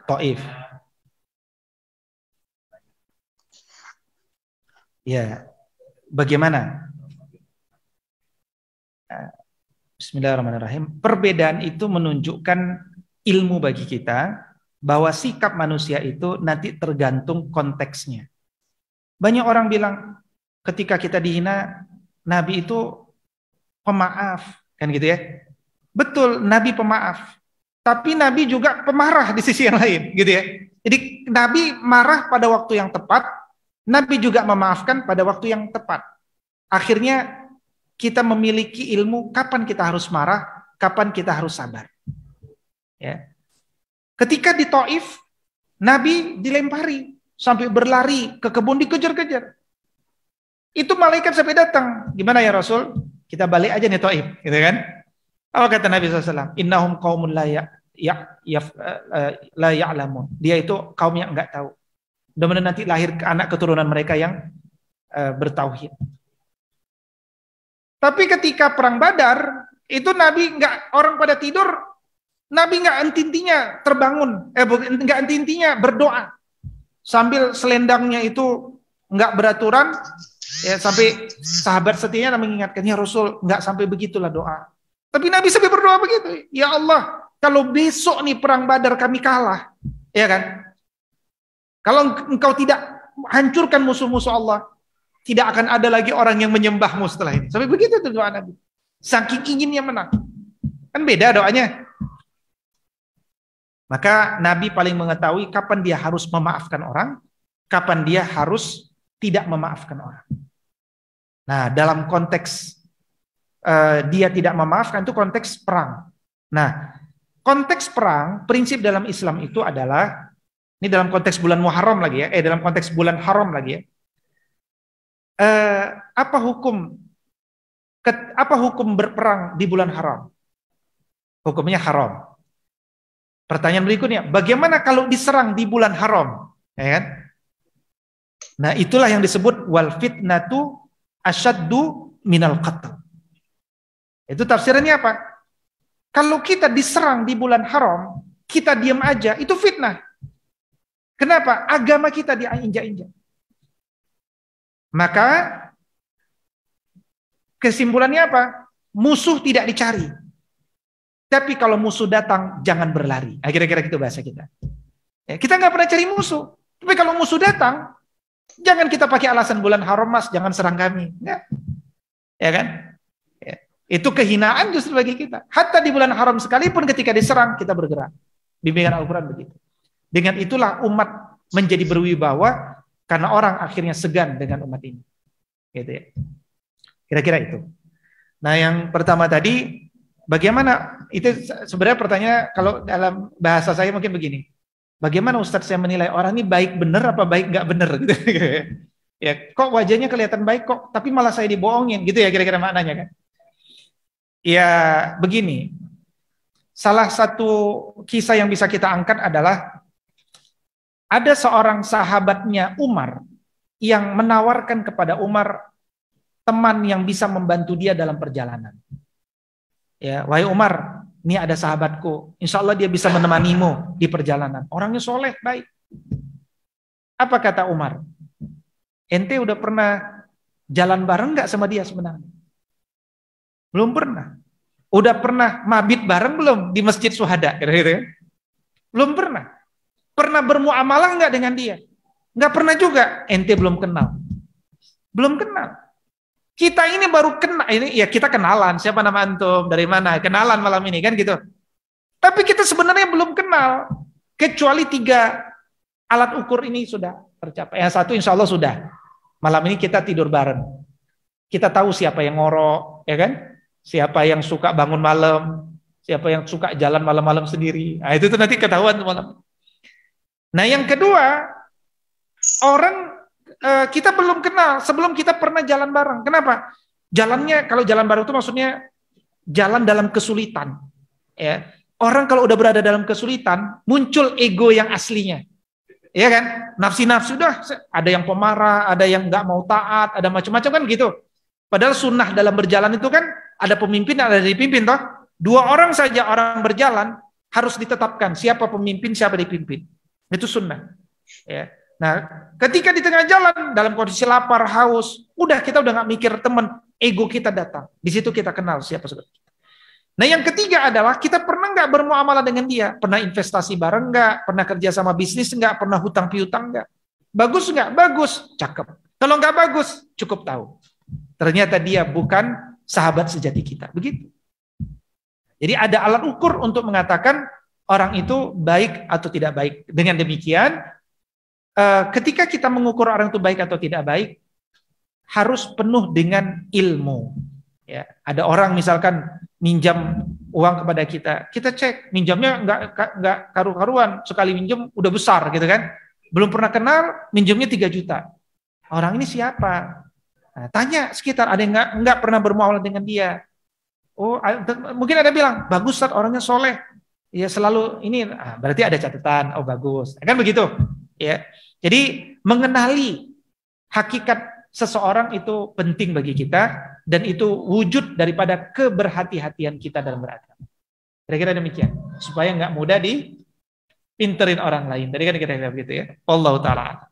Taif. Ya, bagaimana? Bismillahirrahmanirrahim. Perbedaan itu menunjukkan ilmu bagi kita bahwa sikap manusia itu nanti tergantung konteksnya. Banyak orang bilang ketika kita dihina, Nabi itu pemaaf, kan gitu ya. Betul, Nabi pemaaf. Tapi Nabi juga pemarah di sisi yang lain, gitu ya. Jadi Nabi marah pada waktu yang tepat, Nabi juga memaafkan pada waktu yang tepat. Akhirnya kita memiliki ilmu kapan kita harus marah, kapan kita harus sabar. Ya. Ketika di Taif, Nabi dilempari sampai berlari ke kebun, dikejar-kejar. Itu malaikat sampai datang. Gimana ya Rasul? Kita balik aja nih Taif, gitu kan? Apa kata Nabi SAW? Innahum qaumun la ya'lamun. Dia itu kaum yang enggak tahu. Mudah-mudahan nanti lahir ke anak keturunan mereka yang bertauhid. Tapi ketika perang Badar, itu Nabi enggak, orang pada tidur, Nabi enggak henti-hentinya terbangun, enggak henti-hentinya berdoa. Sambil selendangnya itu enggak beraturan, ya, sampai sahabat setianya mengingatkan, ya Rasul, enggak sampai begitulah doa. Tapi Nabi sampai berdoa begitu, ya Allah, kalau besok nih perang Badar kami kalah, ya kan? Kalau engkau tidak hancurkan musuh-musuh Allah, tidak akan ada lagi orang yang menyembahmu setelah ini. Sampai begitu tuh doa Nabi. Saking inginnya menang. Kan beda doanya. Maka Nabi paling mengetahui kapan dia harus memaafkan orang, kapan dia harus tidak memaafkan orang. Nah, dalam konteks dia tidak memaafkan itu konteks perang. Nah, konteks perang, prinsip dalam Islam itu adalah, ini dalam konteks bulan Muharram lagi ya, dalam konteks bulan Haram lagi ya. Apa hukum berperang di bulan haram? Hukumnya haram. Pertanyaan berikutnya, bagaimana kalau diserang di bulan haram? Ya kan? Nah, itulah yang disebut wal fitnatu asyaddu minal qatl. Itu tafsirannya apa? Kalau kita diserang di bulan haram, kita diam aja, itu fitnah. Kenapa? Agama kita diinjak-injak. Maka kesimpulannya apa? Musuh tidak dicari. Tapi kalau musuh datang, jangan berlari. Kira-kira gitu bahasa kita. Ya, kita nggak pernah cari musuh. Tapi kalau musuh datang, jangan kita pakai alasan bulan haram, Mas, jangan serang kami. Nggak. Ya kan? Ya. Itu kehinaan justru bagi kita. Hatta di bulan haram sekalipun ketika diserang, kita bergerak. Bimbingan Al-Quran begitu. Dengan itulah umat menjadi berwibawa, karena orang akhirnya segan dengan umat ini. Gitu ya. Kira-kira itu. Nah, yang pertama tadi, bagaimana, itu sebenarnya pertanyaan kalau dalam bahasa saya mungkin begini. Bagaimana Ustadz saya menilai orang ini baik bener apa baik nggak bener gitu. Ya, kok wajahnya kelihatan baik kok, tapi malah saya dibohongin gitu ya kira-kira maknanya kan. Ya, begini. Salah satu kisah yang bisa kita angkat adalah ada seorang sahabatnya Umar yang menawarkan kepada Umar teman yang bisa membantu dia dalam perjalanan. Ya, wahai Umar, ini ada sahabatku, insya Allah dia bisa menemanimu di perjalanan. Orangnya soleh, baik. Apa kata Umar? Ente udah pernah jalan bareng nggak sama dia sebenarnya? Belum pernah. Udah pernah mabit bareng belum di Masjid Syuhada? Gitu. Belum pernah. Pernah bermuamalah nggak dengan dia? Nggak pernah juga. Ente belum kenal. Belum kenal. Kita ini baru kenal, ini ya kita kenalan, siapa nama antum, dari mana, kenalan malam ini kan gitu. Tapi kita sebenarnya belum kenal, kecuali 3 alat ukur ini sudah tercapai. Yang satu insya Allah sudah, malam ini kita tidur bareng. Kita tahu siapa yang ngorok, ya kan? Siapa yang suka bangun malam, siapa yang suka jalan malam-malam sendiri. Nah, itu tuh nanti ketahuan malam. Nah, yang kedua, orang kita belum kenal sebelum kita pernah jalan bareng. Kenapa? Jalannya, kalau jalan bareng itu maksudnya jalan dalam kesulitan. Ya. Orang kalau udah berada dalam kesulitan, muncul ego yang aslinya. Ya kan? Nafsi-nafsi udah, ada yang pemarah, ada yang nggak mau taat, ada macam-macam kan gitu. Padahal sunnah dalam berjalan itu kan ada pemimpin, ada dipimpin toh. 2 orang saja orang berjalan harus ditetapkan siapa pemimpin, siapa dipimpin. Itu sunnah. Ya. Nah, ketika di tengah jalan dalam kondisi lapar, haus, kita udah nggak mikir teman, ego kita datang. Di situ kita kenal siapa saudara kita. Nah, yang ketiga adalah kita pernah nggak bermuamalah dengan dia, pernah investasi bareng nggak, pernah kerja sama bisnis nggak, pernah hutang piutang nggak, bagus nggak, bagus, cakep. Kalau nggak bagus, cukup tahu. Ternyata dia bukan sahabat sejati kita, begitu. Jadi ada alat ukur untuk mengatakan orang itu baik atau tidak baik. Dengan demikian, ketika kita mengukur orang itu baik atau tidak baik, harus penuh dengan ilmu. Ya, ada orang misalkan minjam uang kepada kita, kita cek minjamnya nggak karu-karuan, sekali minjem udah besar gitu kan, belum pernah kenal, minjemnya 3 juta. Orang ini siapa? Nah, tanya sekitar, ada yang nggak pernah bermuamalah dengan dia. Oh, mungkin ada bilang bagus Ustaz, orangnya soleh, ya selalu ini, berarti ada catatan, oh bagus, kan begitu, ya. Jadi mengenali hakikat seseorang itu penting bagi kita, dan itu wujud daripada keberhati-hatian kita dalam beragama. Kira-kira demikian, supaya nggak mudah dipinterin orang lain. Tadi kan kita begitu ya. Wallahu ta'ala.